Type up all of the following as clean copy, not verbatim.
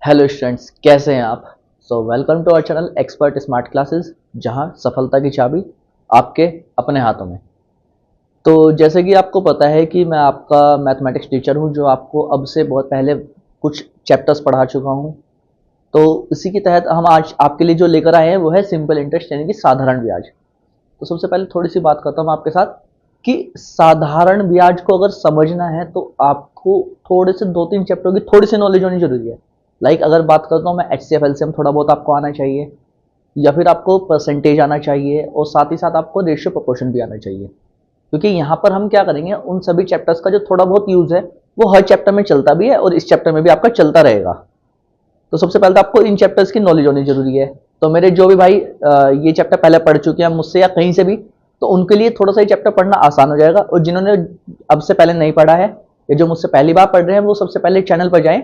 Hello students, कैसे हैं आप। Welcome to our channel Expert Smart Classes, जहां सफलता की चाबी आपके अपने हाथों में। तो जैसे कि आपको पता है कि मैं आपका मैथमेटिक्स टीचर हूं, जो आपको अब से बहुत पहले कुछ चैप्टर्स पढ़ा चुका हूं। तो इसी के तहत हम आज आपके लिए जो लेकर आए हैं वो है सिंपल इंटरेस्ट, यानी कि साधारण ब्याज। तो सबसे पहले थोड़ी सी बात करता हूँ आपके साथ कि साधारण ब्याज को अगर समझना है तो आपको थोड़े से 2-3 चैप्टर की थोड़ी सी नॉलेज होनी जरूरी है। अगर बात करता हूँ मैं, H C F L C M थोड़ा बहुत आपको आना चाहिए, या फिर आपको परसेंटेज आना चाहिए, और साथ ही साथ आपको रेशियो प्रोपोर्शन भी आना चाहिए। क्योंकि यहाँ पर हम क्या करेंगे, उन सभी चैप्टर्स का जो थोड़ा बहुत यूज है वो हर चैप्टर में चलता भी है और इस चैप्टर में भी आपका चलता रहेगा। तो सबसे पहले तो आपको इन चैप्टर्स की नॉलेज होनी जरूरी है। तो मेरे जो भी भाई ये चैप्टर पहले पढ़ चुके हैं मुझसे या कहीं से भी, तो उनके लिए थोड़ा सा ये चैप्टर पढ़ना आसान हो जाएगा। और जिन्होंने अब से पहले नहीं पढ़ा है या जो मुझसे पहली बार पढ़ रहे हैं, वो सबसे पहले चैनल पर जाएं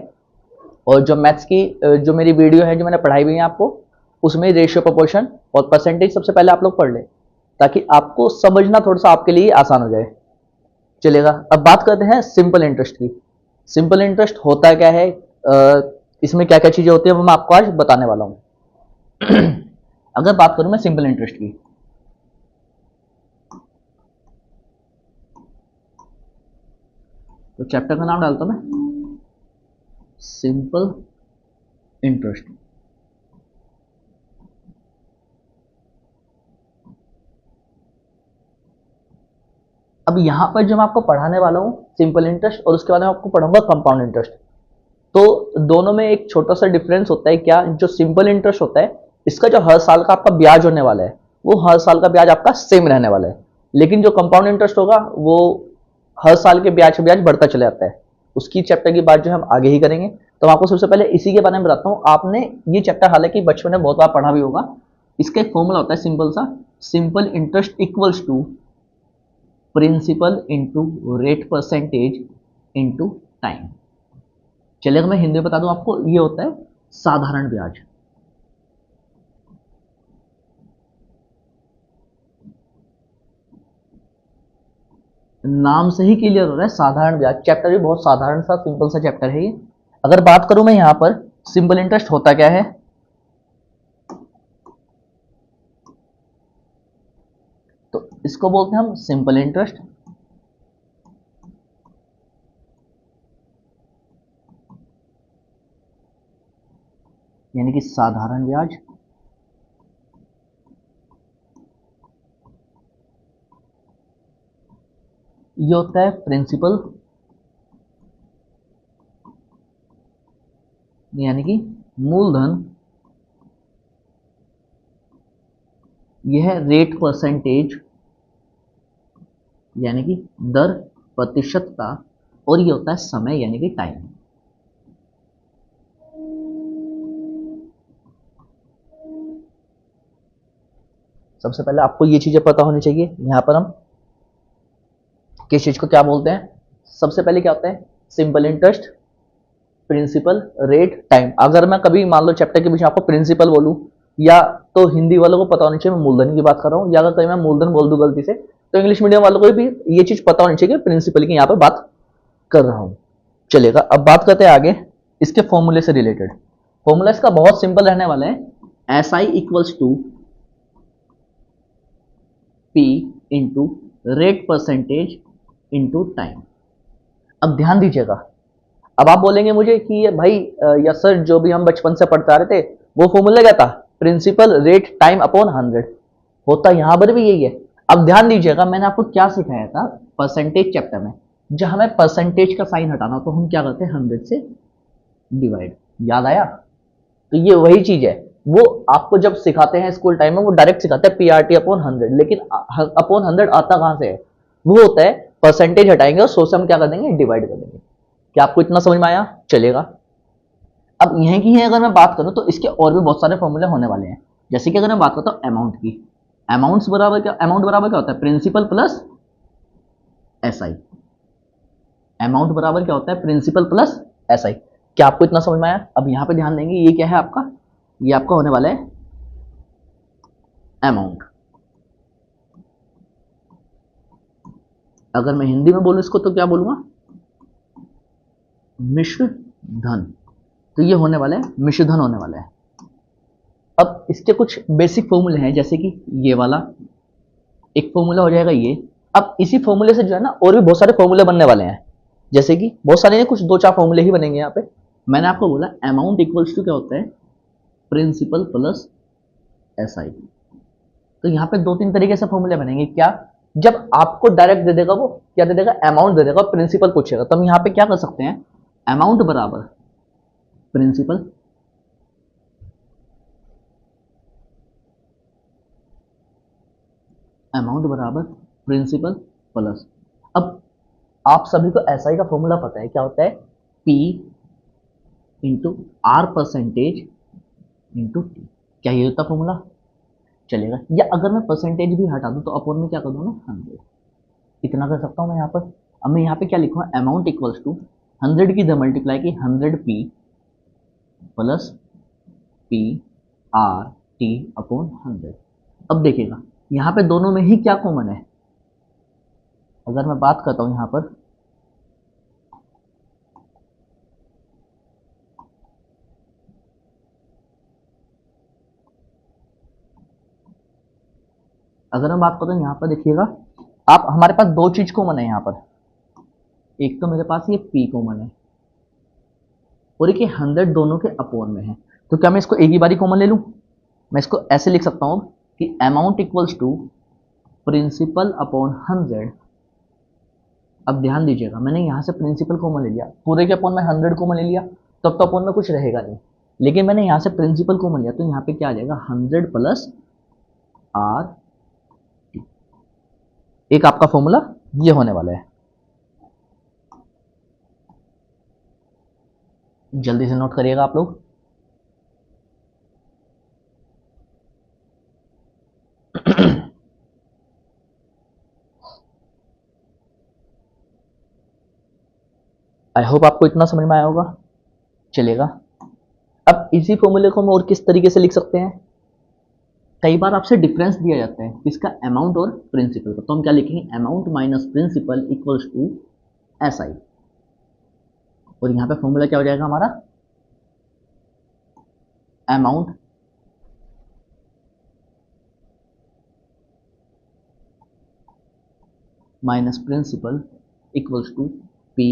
और जो मैथ्स की जो मेरी वीडियो है जो मैंने पढ़ाई हुई है आपको, उसमें रेशियो प्रोपोर्शन और परसेंटेज सबसे पहले आप लोग पढ़ लें, ताकि आपको समझना थोड़ा सा आपके लिए आसान हो जाए। चलेगा। अब बात करते हैं सिंपल इंटरेस्ट की। सिंपल इंटरेस्ट होता क्या है, इसमें क्या क्या चीजें होती है वो मैं आपको आज बताने वाला हूं। अगर बात करूं मैं सिंपल इंटरेस्ट की, तो चैप्टर का नाम डालता हूं मैं सिंपल इंटरेस्ट। अब यहां पर जो मैं आपको पढ़ाने वाला हूं सिंपल इंटरेस्ट, और उसके बाद मैं आपको पढ़ाऊंगा कंपाउंड इंटरेस्ट। तो दोनों में एक छोटा सा डिफरेंस होता है। क्या, जो सिंपल इंटरेस्ट होता है इसका जो हर साल का आपका ब्याज होने वाला है वो हर साल का ब्याज आपका सेम रहने वाला है। लेकिन जो कंपाउंड इंटरेस्ट होगा वो हर साल के ब्याज से ब्याज बढ़ता चला जाता है। उसकी चैप्टर की बात जो हम आगे ही करेंगे। तो आपको सबसे पहले इसी के बारे में बताता हूँ। आपने ये चैप्टर हालांकि बचपन में बहुत बार पढ़ा भी होगा। इसका एक फॉर्मूला होता है सिंपल सा, simple interest equals to principal into rate percentage into time. चलिए अगर मैं हिंदी में बता दूं आपको, ये होता है साधारण ब्याज। नाम से ही क्लियर हो रहा है साधारण ब्याज। चैप्टर भी बहुत साधारण सा सिंपल सा चैप्टर है ये। अगर बात करूं मैं यहां पर, सिंपल इंटरेस्ट होता क्या है, तो इसको बोलते हैं हम सिंपल इंटरेस्ट, यानी कि साधारण ब्याज। ये होता है प्रिंसिपल, यानी कि मूलधन। यह है रेट परसेंटेज, यानी कि दर प्रतिशतता। और ये होता है समय, यानी कि टाइम। सबसे पहले आपको ये चीजें पता होनी चाहिए। यहां पर हम किस चीज को क्या बोलते हैं। सबसे पहले क्या होता है, simple interest, principal, rate, time. अगर मैं कभी मान लो चैप्टर के बीच में आपको प्रिंसिपल बोलूं, या तो हिंदी वालों को पता होनी चाहिए मैं मूलधन की बात कर रहा हूं, या अगर कहीं मैं मूलधन बोल दूं गलती से, तो इंग्लिश मीडियम वालों को भी ये चीज पता होनी चाहिए कि प्रिंसिपल की यहां पर बात कर रहा हूं। चलेगा। अब बात करते हैं आगे इसके फॉर्मूले से रिलेटेड। फॉर्मूला इसका बहुत सिंपल रहने वाला है, S I equals to P into rate percentage into time. अब ध्यान दीजिएगा। अब आप बोलेंगे मुझे कि ये भाई या सर, जो भी हम बचपन से पढ़ते आ रहे थे वो फॉर्मूला क्या था, प्रिंसिपल रेट टाइम अपॉन 100। होता यहां पर भी यही है। अब ध्यान दीजिएगा, मैंने आपको क्या सिखाया था परसेंटेज चैप्टर में, जब हमें परसेंटेज का साइन हटाना तो हम क्या करते हैं, 100 से डिवाइड। याद आया। तो ये वही चीज है। वो आपको जब सिखाते हैं स्कूल टाइम में, वो डायरेक्ट सिखाते हैं पीआरटी अपॉन 100, लेकिन अपॉन 100 आता कहां से है, वो होता है परसेंटेज हटाएंगे और 100 से हम क्या कर देंगे, डिवाइड कर देंगे। क्या आपको इतना समझ में आया। चलेगा। अब यहीं की है अगर मैं बात करूं तो इसके और भी बहुत सारे फॉर्मूले होने वाले हैं। जैसे कि अगर मैं बात करता हूं अमाउंट की, अमाउंट बराबर क्या होता है, principal plus S I. Amount बराबर क्या होता है, प्रिंसिपल प्लस एस आई। क्या आपको इतना समझ में आया। अब यहां पे ध्यान देंगे, ये क्या है आपका, ये आपका होने वाला है अमाउंट। अगर मैं हिंदी में बोलूं इसको तो क्या बोलूंगा, मिश्र धन। तो ये होने वाला है मिश्रधन होने वाला है। अब इसके कुछ बेसिक फॉर्मूले हैं, जैसे कि ये वाला एक फॉर्मूला हो जाएगा ये। अब इसी फॉर्मूले से जो है ना और भी बहुत सारे फॉर्मूले बनने वाले हैं, जैसे कि बहुत सारे नहीं, कुछ 2-4 फॉर्मूले ही बनेंगे यहाँ पे। मैंने आपको बोला अमाउंट इक्वल्स टू क्या होता है, प्रिंसिपल प्लस SI। तो यहाँ पे 2-3 तरीके से फॉर्मूले बनेंगे। क्या, जब आपको डायरेक्ट दे देगा वो क्या दे देगा, अमाउंट दे देगा, प्रिंसिपल पूछेगा, तो हम यहाँ पे क्या कर सकते हैं, अमाउंट बराबर प्रिंसिपल प्लस। अब आप सभी को SI का फॉर्मूला पता है, क्या होता है, P into R percentage into T। क्या ये होता फॉर्मूला, चलेगा। या अगर मैं परसेंटेज भी हटा दूं तो अपॉन में क्या कर दूं ना, 100। इतना कर सकता हूं मैं यहाँ पर। अब मैं यहाँ पे क्या लिखूंगा, अमाउंट इक्वल्स टू 100 की इधर मल्टीप्लाई की 100P प्लस PRT अपॉन 100। अब देखिएगा यहाँ पे दोनों में ही क्या कॉमन है, अगर मैं बात करता हूं यहाँ पर, अगर मैं बात करता हूं यहाँ पर देखिएगा, आप हमारे पास दो चीज कॉमन है यहाँ पर। एक तो मेरे पास ये P कॉमन है और एक 100 दोनों के अपॉन में है। तो क्या मैं इसको एक ही बारी कॉमन ले लूं, मैं इसको ऐसे लिख सकता हूं कि amount equals to principal upon 100। अब ध्यान दीजिएगा, मैंने यहाँ से प्रिंसिपल कॉमन ले लिया, पूरे के अपॉन में 100 कॉमन ले लिया, तब तो अपॉन में कुछ रहेगा नहीं। लेकिन मैंने यहाँ से प्रिंसिपल कॉमन लिया, तो यहाँ पे क्या आ जाएगा, 100 प्लस R। एक आपका फॉर्मूला ये होने वाला है, जल्दी से नोट करिएगा आप लोग। आई होप आपको इतना समझ में आया होगा, चलेगा। अब इसी फॉर्मूले को हम और किस तरीके से लिख सकते हैं, कई बार आपसे डिफरेंस दिया जाता है इसका अमाउंट और प्रिंसिपल का, तो हम क्या लिखेंगे, amount minus principal equals to SI। और यहाँ पे फॉर्मूला क्या हो जाएगा हमारा, amount minus principal equals to P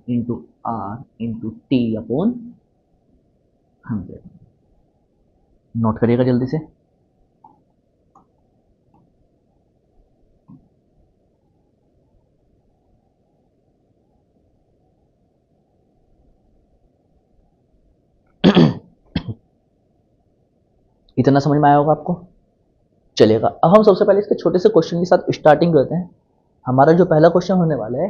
into R into T upon 100। Note करिएगा जल्दी से। इतना समझ में आया होगा आपको, चलेगा। अब हम सबसे पहले इसके छोटे से क्वेश्चन के साथ स्टार्टिंग करते हैं। हमारा जो पहला क्वेश्चन होने वाला है,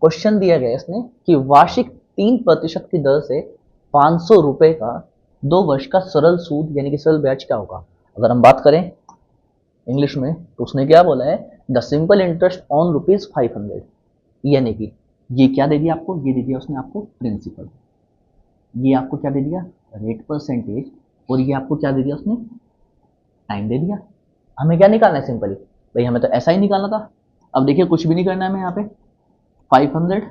क्वेश्चन दिया गया है इसने कि वार्षिक 3% की दर से 500 रुपए का 2 वर्ष का सरल सूद यानी कि सरल ब्याज क्या होगा। अगर हम बात करें इंग्लिश में तो उसने क्या बोला है, द सिंपल इंटरेस्ट ऑन ₹500। यानी कि ये क्या दे दिया आपको, ये दे दिया उसने आपको प्रिंसिपल, ये आपको क्या दे दिया, रेट परसेंटेज, और ये आपको क्या दे दिया उसने, टाइम दे दिया। हमें क्या निकालना है, सिंपली भाई हमें तो ऐसा ही निकालना था। अब देखिए कुछ भी नहीं करना है हमें यहाँ पे 500।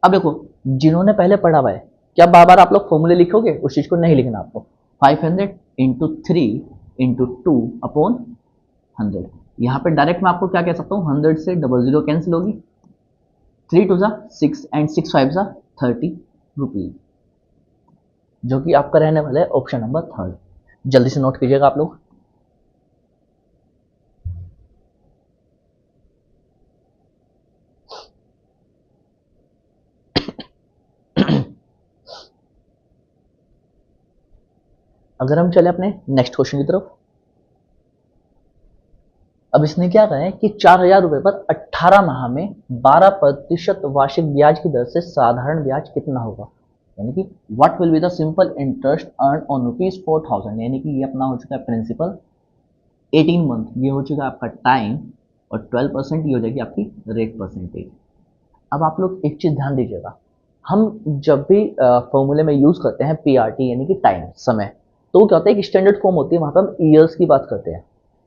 अब देखो जिन्होंने पहले पढ़ा हुआ है, क्या बार बार आप लोग फॉर्मूले लिखोगे, उस चीज को नहीं लिखना आपको। 500 इंटू 3 इंटू 2 अपॉन 100। यहाँ पे डायरेक्ट मैं आपको क्या कह सकता हूँ, 100 से 00 कैंसिल होगी, 3 2 जा 6 एंड 6 5 जा 30 रुपीज, जो कि आपका रहने वाला है ऑप्शन नंबर 3। जल्दी से नोट कीजिएगा आप लोग। अगर हम चले अपने नेक्स्ट क्वेश्चन की तरफ, अब इसने क्या कहा है कि 4000 रुपए पर 18 माह में 12% वार्षिक ब्याज की दर से साधारण ब्याज कितना होगा। यानी कि what will be the simple interest earn on ₹4000। यानी कि ये अपना हो चुका है प्रिंसिपल, 18 मंथ ये हो चुका है आपका टाइम, और 12% ये हो जाएगी आपकी रेट परसेंटेज। अब आप लोग एक चीज ध्यान दीजिएगा, हम जब भी फॉर्मूले में यूज करते हैं PRT यानी कि टाइम, समय, तो क्या होता है, एक स्टैंडर्ड फॉर्म होती है, वहां पर हम ईयर्स की बात करते हैं।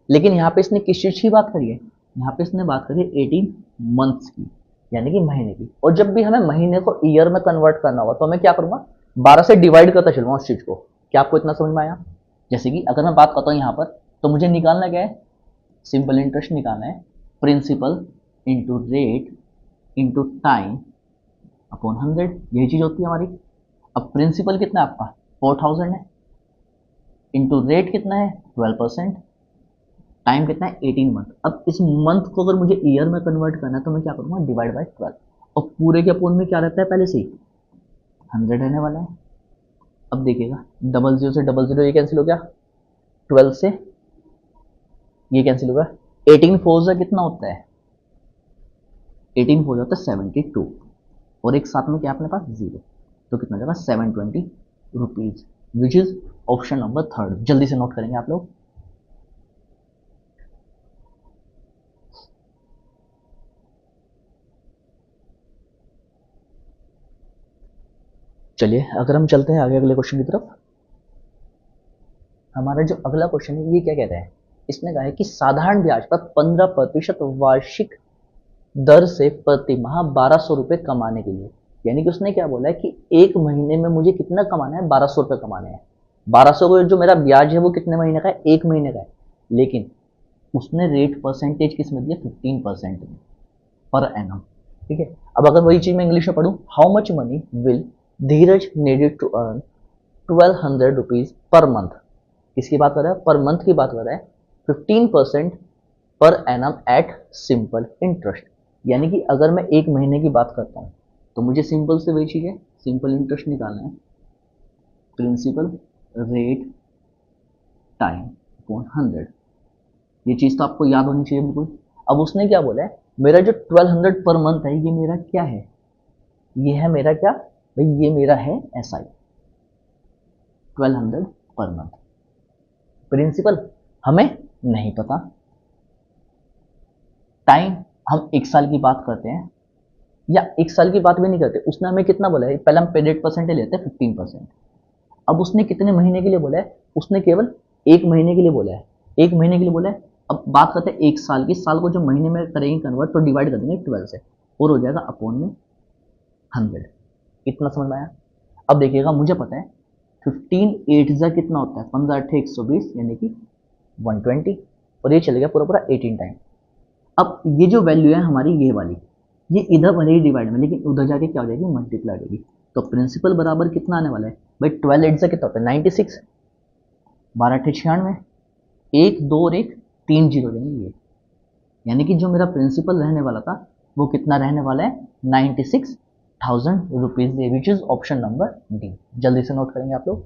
लेकिन यहाँ पे इसने किस चीज की बात करी है, यहाँ पे इसने बात करी है 18 मंथ्स की, यानी कि महीने की। और जब भी हमें महीने को ईयर में कन्वर्ट करना होगा तो मैं क्या करूंगा, 12 से डिवाइड करता चलूँगा उस चीज़ को। क्या आपको इतना समझ में आया? जैसे कि अगर मैं बात करता हूँ यहाँ पर, तो मुझे निकालना क्या है? सिंपल इंटरेस्ट निकालना है, principal into rate into time upon 100, यही चीज़ होती है हमारी। अब प्रिंसिपल कितना है आपका? 4000 है, इंटू रेट कितना है? 12%, टाइम कितना है? 18 मंथ। अब इस मंथ को अगर मुझे ईयर में कन्वर्ट करना है तो मैं क्या करूँगा? Divide by 12। और पूरे के अपोन में क्या रहता है पहले से ही? 100 रहने वाला है। अब देखिएगा, 00 से 00 ये कैंसिल हो गया, 12 से ये कैंसिल होगा, 18 फोर से कितना होता है? 18 फोर होता है 72, और एक साथ में क्या अपने पास? 0, तो कितना हो जाएगा? 720 rupees, which is option number 3। जल्दी से नोट करेंगे आप लोग। चलिए अगर हम चलते हैं आगे अगले क्वेश्चन की तरफ। हमारा जो अगला क्वेश्चन है ये क्या कहता है? इसने कहा है कि साधारण ब्याज पर 15% वार्षिक दर से प्रति माह 1200 रुपये कमाने के लिए, यानी कि उसने क्या बोला है कि एक महीने में मुझे कितना कमाना है? 1200 रुपये कमाने हैं। 1200 को जो मेरा ब्याज है वो कितने महीने का है? एक महीने का है। लेकिन उसने रेट परसेंटेज किस में दिया? 15% में पर एनम। ठीक है, अब अगर वही चीज मैं इंग्लिश में पढ़ूँ, how much money will Dheeraj needed to earn 1200 rupees per month. किसकी बात कर रहा है? पर मंथ की बात कर रहा है। 15% per annum eight simple interest, यानी कि अगर मैं एक महीने की बात करता हूँ तो मुझे सिंपल से वही चीज़ है, सिंपल इंटरेस्ट निकालना है, प्रिंसिपल रेट टाइम अपॉन 100। ये चीज़ तो आपको याद होनी चाहिए बिल्कुल। अब उसने क्या बोला है? मेरा जो 1200 पर मंथ है ये मेरा क्या है? ये है मेरा क्या भाई? ये मेरा है SI 1200 पर मंथ। प्रिंसिपल हमें नहीं पता, टाइम हम एक साल की बात करते हैं, या एक साल की बात भी नहीं करते। उसने हमें कितना बोला है? पहले हम पेडेड परसेंटेज लेते हैं 15%। अब उसने कितने महीने के लिए बोला है? उसने केवल एक महीने के लिए बोला है, एक महीने के लिए बोला है। अब बात करते हैं एक साल की, साल को जो महीने में करेंगे कन्वर्ट तो डिवाइड कर देंगे 12 से, और हो जाएगा अपॉन में 100। इतना समझ में आया? अब देखिएगा, मुझे पता है 15 8 जा कितना होता है? 15 8 120, यानी कि 120, और ये चलेगा पूरा पूरा 18 टाइम। अब ये जो वैल्यू है हमारी ये वाली, ये इधर भले ही डिवाइड में, लेकिन उधर जाके क्या हो जाएगी? मल्टीप्लाई हो जाएगी। तो प्रिंसिपल बराबर कितना आने वाला है भाई? 12 8 से कितना होता है? 96, 12 8 96, 1 2 और 1 3 जीरो देंगे ये, यानी कि जो मेरा प्रिंसिपल रहने वाला था वो कितना रहने वाला है? 96,000 rupees, which is option number D. जल्दी से नोट करेंगे आप लोग।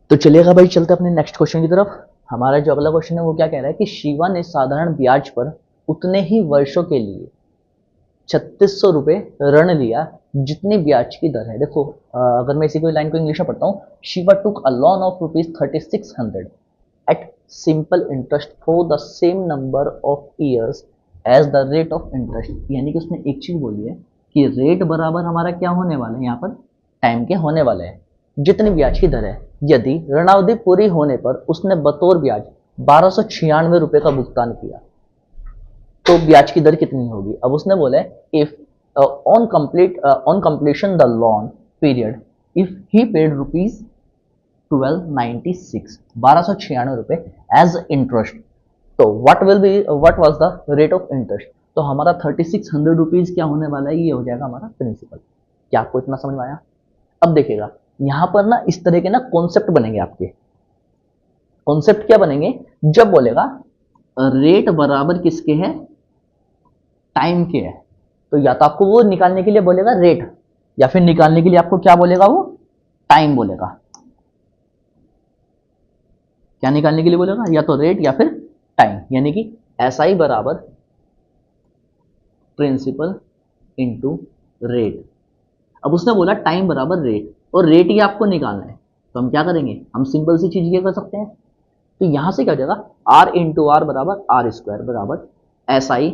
तो चलिएगा भाई, चलते अपने नेक्स्ट क्वेश्चन की तरफ। हमारा जो अगला क्वेश्चन है वो क्या कह रहा है कि शिवा ने साधारण ब्याज पर उतने ही वर्षों के लिए 3600 रुपये ऋण लिया जितनी ब्याज की दर है। देखो अगर मैं इसी को लाइन को इंग्लिश में पढ़ता हूँ, Shiva took a loan of ₹3600 at simple interest for the same number of years as the rate of interest, यानी कि उसने एक चीज बोली है कि रेट बराबर हमारा क्या होने वाला है? यहाँ पर टाइम के होने वाला है, जितनी ब्याज की दर है। यदि ऋणावधि पूरी होने पर उसने बतौर ब्याज 1296 रुपये का भुगतान किया तो ब्याज की दर कितनी होगी? अब उसने बोला है if on completion the loan period if he paid rupees 1296, 1296 रुपये एज इंटरेस्ट, तो what was the rate of interest? तो हमारा 3600 रुपीज क्या होने वाला है? ये हो जाएगा हमारा प्रिंसिपल। क्या आपको इतना समझ में आया? अब देखिएगा, यहां पर ना इस तरह के ना कॉन्सेप्ट बनेंगे आपके। कॉन्सेप्ट क्या बनेंगे? जब बोलेगा रेट बराबर किसके है? टाइम के है, तो या तो आपको वो निकालने के लिए बोलेगा रेट, या फिर निकालने के लिए आपको क्या बोलेगा? वो टाइम बोलेगा। क्या निकालने के लिए बोलेगा? या तो रेट या फिर टाइम, यानी कि SI बराबर प्रिंसिपल इंटू रेट। अब उसने बोला टाइम बराबर रेट, और रेट ही आपको निकालना है, तो हम क्या करेंगे? हम सिंपल सी चीज ये कर सकते हैं, तो यहां से क्या हो जाएगा? R इंटू आर बराबर R स्क्वायर बराबर S I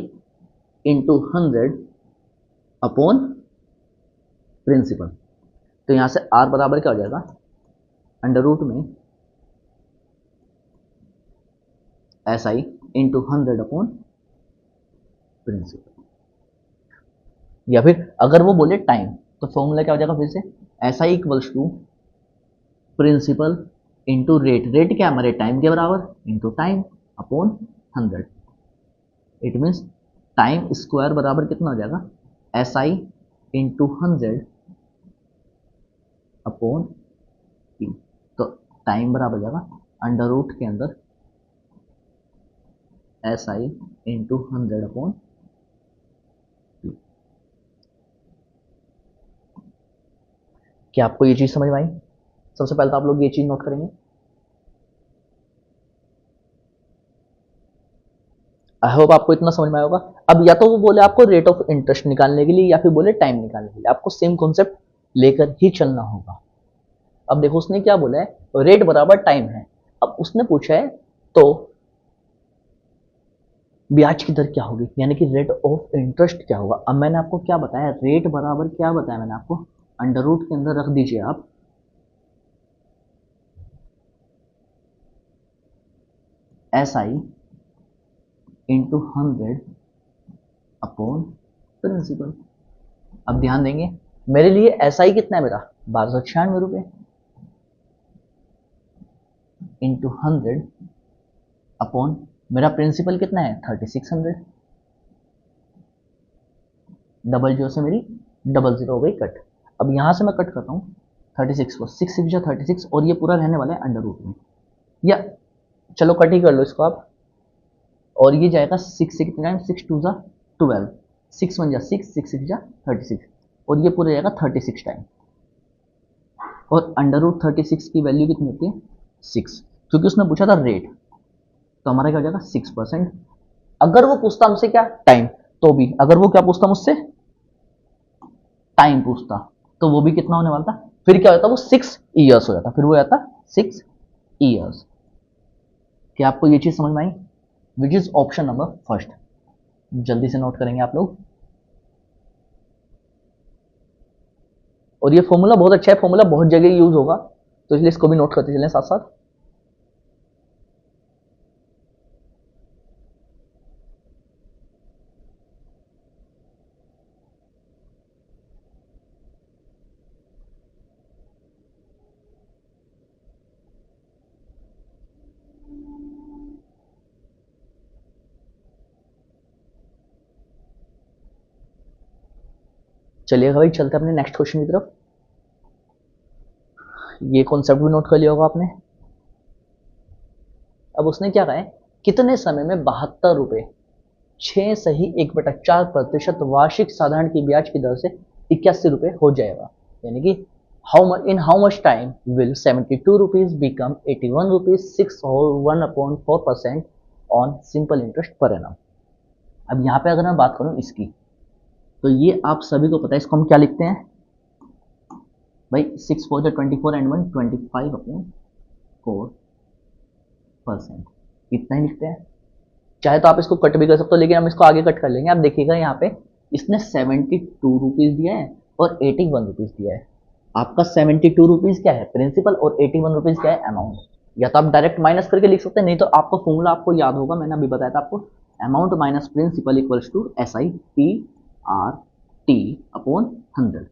into 100 upon principal. तो यहां से आर बराबर क्या हो जाएगा, अंडर रूट में S I into 100 upon principal. या फिर अगर वो बोले टाइम, तो फॉर्मूला क्या हो जाएगा फिर से, S I equals to principal into rate. Rate क्या है हमारे टाइम के बराबर, into time upon 100। It means time square बराबर कितना हो जाएगा, S I into 100 upon P. तो टाइम बराबर हो जाएगा अंडर रूट के अंदर S I into 100 upon P. क्या आपको ये चीज समझ में आई? सबसे पहले तो आप लोग ये चीज नोट करेंगे। आई होप आपको इतना समझ में आया होगा। अब या तो वो बोले आपको रेट ऑफ इंटरेस्ट निकालने के लिए या फिर बोले टाइम निकालने के लिए, आपको सेम कॉन्सेप्ट लेकर ही चलना होगा। अब देखो उसने क्या बोला है, रेट बराबर टाइम है। अब उसने पूछा है तो ब्याज की दर क्या होगी, यानी कि रेट ऑफ इंटरेस्ट क्या होगा। अब मैंने आपको क्या बताया, रेट बराबर क्या बताया मैंने आपको, अंडर रूट के अंदर रख दीजिए आप S I into 100 upon principal. अब ध्यान देंगे, मेरे लिए एस आई कितना है, मेरा 1296 रुपये इंटू 100 अपॉन मेरा प्रिंसिपल कितना है 3600। डबल जीरो से मेरी डबल जीरो हो गई कट। अब यहां से मैं कट करता हूँ 36 को, 6 6 36 और ये पूरा रहने वाला है अंडर रूट में, या चलो कट ही कर लो इसको आप। और ये जाएगा 6 से कितना टाइम, 6 2 जा 12, 6 1 जा 6, 6 6 जा 36, और ये पूरा जाएगा 36 टाइम। और अंडर रूट 36 की वैल्यू कितनी होती है 6, क्योंकि उसने पूछा था रेट, तो हमारा क्या हो जाएगा 6%। अगर वो पूछता हमसे क्या टाइम, तो भी अगर वो क्या पूछता मुझसे टाइम पूछता, तो वो भी कितना होने वाला था, फिर क्या होता, वो 6 ईयर्स हो जाता, फिर वो जाता 6 ईयर्स। क्या आपको ये चीज समझ में आई, which is option number first. जल्दी से नोट करेंगे आप लोग। और ये फॉर्मूला बहुत अच्छा है, फॉर्मूला बहुत जगह यूज होगा, तो इसलिए इसको भी नोट करते चलें साथ साथ। चलिए भाई चलते हैं अपने नेक्स्ट क्वेश्चन की तरफ। ये कॉन्सेप्ट भी नोट कर लिया होगा आपने। अब उसने क्या कहा है, कितने समय में 72 रुपये 6 सही 1/4% वार्षिक साधारण की ब्याज की दर से 81 रुपये हो जाएगा, यानी कि how much time will 72 rupees become 81 rupees 6 और 1/4% on simple interest per annum. अब यहाँ पे अगर मैं बात करूँ इसकी, तो ये आप सभी को पता है, इसको हम क्या लिखते हैं भाई, 6 4 24 एंड 1 25/4%, इतना ही लिखते हैं। चाहे तो आप इसको कट भी कर सकते हो, लेकिन हम इसको आगे कट कर लेंगे। आप देखिएगा यहाँ पे इसने 72 रुपीज दिया है और 81 रुपीज दिया है। आपका 72 रुपीज क्या है प्रिंसिपल और 81 रुपीज क्या है अमाउंट। या तो आप डायरेक्ट माइनस करके लिख सकते हैं, नहीं तो आपका फॉर्मूला आपको याद होगा, मैंने अभी बताया था आपको, amount minus principal equals to S I P R T upon 100।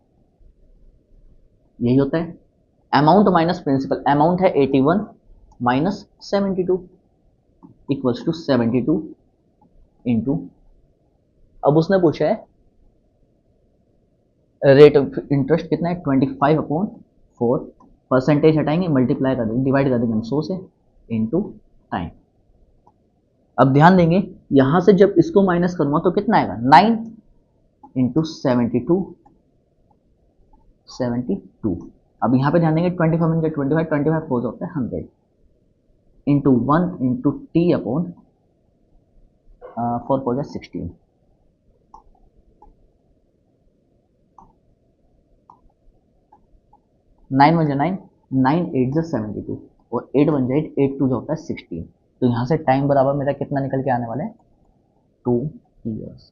यही होता है अमाउंट माइनस प्रिंसिपल। अमाउंट है 81 माइनस 72 इक्वल्स टू 72 इंटू, अब उसने पूछा है रेट ऑफ इंटरेस्ट कितना है 25/4, परसेंटेज हटाएंगे, मल्टीप्लाई कर देंगे, डिवाइड कर देंगे हम 100 से, इंटू टाइम। अब ध्यान देंगे यहां से जब इसको माइनस करूंगा तो कितना आएगा 9 इंटू 72। अब यहाँ पे ध्यान देंगे 25 25 4 होता है 100 इंटू 1 इंटू टी अपॉन 4 4 16। 9 1 9, 9 8 72 और 8 1 8 8 2 होता है 16। तो यहाँ से टाइम बराबर मेरा कितना निकल के आने वाला है years,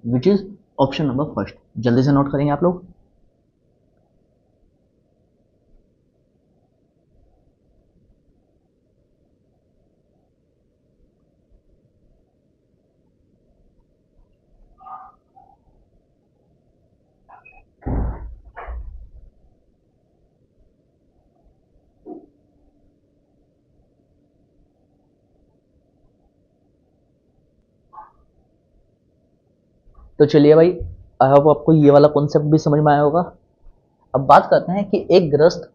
which is option number first. जल्दी से नोट करेंगे आप लोग। तो चलिए भाई, आई होप आपको ये वाला कॉन्सेप्ट भी समझ में आया होगा। अब बात करते हैं कि एक गृहस्थ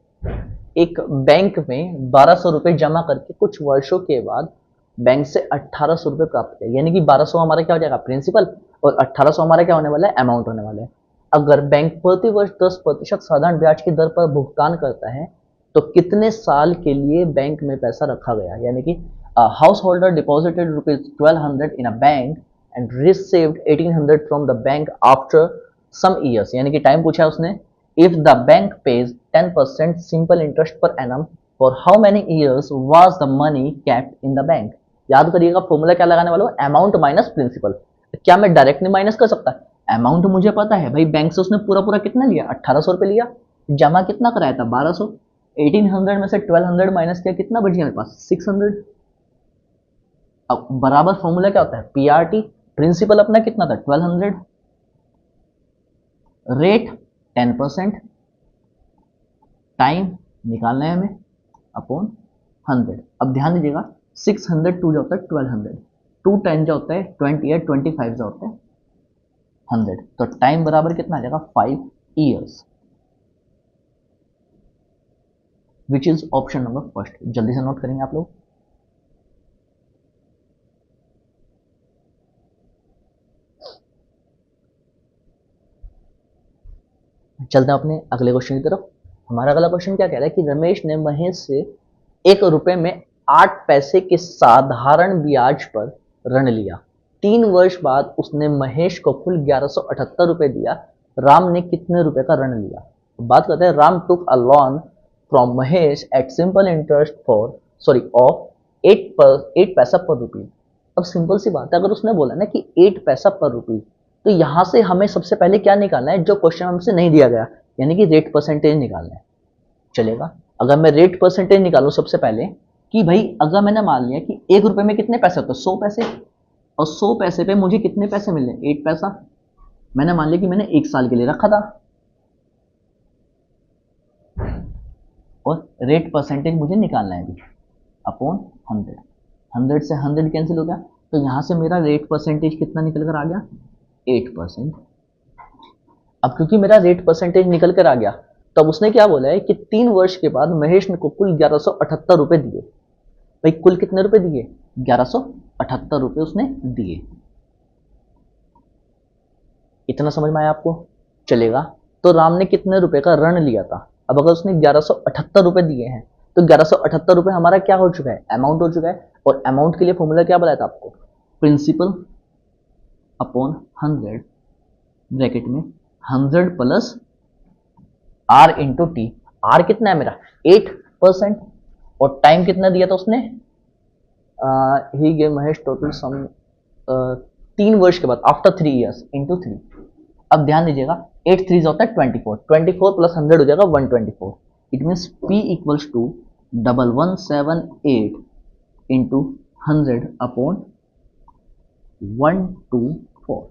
एक बैंक में 1200 रुपये जमा करके कुछ वर्षों के बाद बैंक से 1800 रुपये प्राप्त किया, यानी कि 1200 हमारा क्या हो जाएगा, प्रिंसिपल, और 1800 हमारा क्या होने वाला है, अमाउंट होने वाला है। अगर बैंक प्रति वर्ष 10% साधारण ब्याज की दर पर भुगतान करता है तो कितने साल के लिए बैंक में पैसा रखा गया, यानी कि householder deposited ₹1200 in a bank and received 1800 from the bank after some years, यानी कि टाइम पूछा है उसने। If the bank pays 10% simple interest per annum for how many years was the money kept in the bank. याद करिएगा formula क्या लगाने वाला हूँ, अमाउंट माइनस प्रिंसिपल। क्या मैं डायरेक्ट नहीं माइनस कर सकता, अमाउंट मुझे पता है भाई, बैंक से उसने पूरा पूरा कितना लिया, 1800 रुपये लिया, जमा कितना कराया था 1200, 1800 में से 1200 माइनस किया, कितना बच गया मेरे पास 600। अब बराबर फॉर्मूला क्या होता है, पीआरटी, प्रिंसिपल अपना कितना था 1200, रेट 10%, टाइम निकालना है हमें अपॉन 100। अब ध्यान दीजिएगा 600 टू जो होता है 1200, 2 10 जो होता है 20 है, 25 जो होता है 100, तो टाइम बराबर कितना आ जाएगा 5 years, which is option number first. जल्दी से नोट करेंगे आप लोग। चलते हैं अपने अगले क्वेश्चन की तरफ। हमारा अगला क्वेश्चन क्या कह रहा है कि रमेश ने महेश से 1 रुपए में 8 पैसे के साधारण ब्याज पर ऋण लिया। 3 वर्ष बाद उसने महेश को कुल 1178 रुपए दिया। राम ने कितने रुपए का ऋण लिया। बात करते हैं, Ram took a loan from Mahesh at simple interest of 8 paisa पर रुपी। अब सिंपल सी बात है, अगर उसने बोला ना कि 8 पैसा पर रुपी, तो यहां से हमें सबसे पहले क्या निकालना है, जो क्वेश्चन हमसे नहीं दिया गया, यानी कि रेट परसेंटेज निकालना है। चलेगा, अगर मैं रेट परसेंटेज निकालूं सबसे पहले कि भाई अगर मैंने मान लिया कि 1 रुपए में कितने पैसे होते हैं 100 पैसे, और 100 पैसे पे मुझे कितने पैसे मिले 8 पैसा, मैंने मान लिया कि मैंने 1 साल के लिए रखा था, और रेट परसेंटेज मुझे निकालना है अभी अपॉन 100। 100 से 100 कैंसिल हो गया, तो यहां से मेरा रेट परसेंटेज कितना निकल कर आ गया 8%। अब क्योंकि मेरा रेट परसेंटेज निकल कर आ गया, तब उसने क्या बोला है कि 3 वर्ष के बाद महेश ने को कुल 1178 रुपए दिए। भाई कुल कितने रुपए दिए 1178 रुपए उसने दिए। इतना समझ में आया आपको। चलेगा, तो राम ने कितने रुपए का ऋण लिया था। अब अगर उसने 1178 रुपए दिए हैं तो 1178 रुपए हमारा क्या हो चुका है, अमाउंट हो चुका है। और अमाउंट के लिए फॉर्मूला क्या बताया था आपको, प्रिंसिपल अपॉन 100 ब्रैकेट में 100 plus R into T. R कितना है मेरा 8%, और टाइम कितना दिया था उसने, he gave Mahesh total sum 3 वर्ष के बाद आफ्टर 3 ईयर्स इंटू 3। अब ध्यान दीजिएगा 8 3 होता है 24, 24 प्लस 100 हो जाएगा 124। It means P equals to 1178 into 100 upon 124।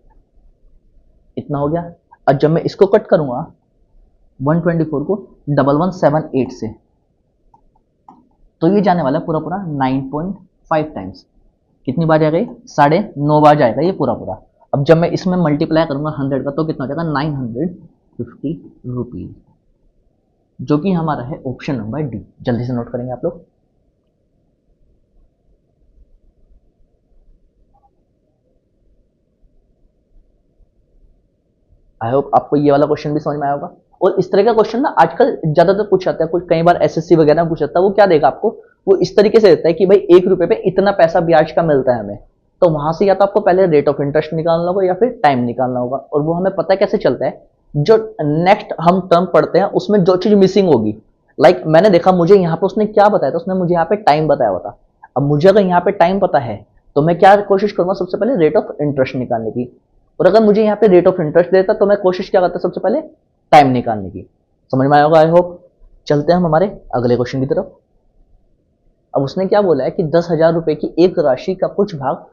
इतना हो गया। अब जब मैं इसको कट करूंगा 124 को 1178 से, तो ये जाने वाला पूरा पूरा 9.5 टाइम्स। कितनी बार जाएगा, 9.5 बार जाएगा ये पूरा पूरा। अब जब मैं इसमें मल्टीप्लाई करूंगा 100 का, तो कितना हो जाएगा 950 रुपीज, जो कि हमारा है ऑप्शन नंबर डी। जल्दी से नोट करेंगे आप लोग। आई होप आपको ये वाला क्वेश्चन भी समझ में आया होगा। और इस तरह का क्वेश्चन ना आजकल ज्यादातर पूछा जाता है, कुछ कई बार एसएससी वगैरह में पूछा जाता है। वो क्या देगा आपको, वो इस तरीके से देता है कि भाई 1 रुपए पे इतना पैसा ब्याज का मिलता है हमें। तो वहां से या तो आपको पहले रेट ऑफ इंटरेस्ट निकालना होगा या फिर टाइम निकालना होगा। और वो हमें पता है कैसे चलता है, जो नेक्स्ट हम टर्म पढ़ते हैं उसमें जो चीज मिसिंग होगी। लाइक मैंने देखा, मुझे यहाँ पे उसने क्या बताया था, उसने मुझे यहाँ पे टाइम बताया हुआ था। अब मुझे अगर यहाँ पे टाइम पता है तो मैं क्या कोशिश करूंगा, सबसे पहले रेट ऑफ इंटरेस्ट निकालने की। और अगर मुझे यहाँ पे रेट ऑफ इंटरेस्ट देता तो मैं कोशिश क्या करता, सबसे पहले टाइम निकालने की। समझ में आया होगा आई होप। चलते हैं हम हमारे अगले क्वेश्चन की तरफ। अब उसने क्या बोला है कि 10,000 रुपए की एक राशि का कुछ भाग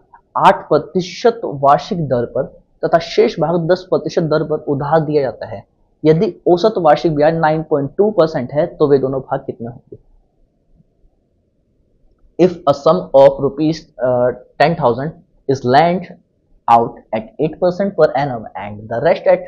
8% वार्षिक दर पर तथा शेष भाग 10% दर पर उधार दिया जाता है। यदि औसत वार्षिक ब्याज 9.2% है तो वे दोनों भाग कितने होंगे। If a sum of rupees 10,000 is lent out at 8% per annum and the rest at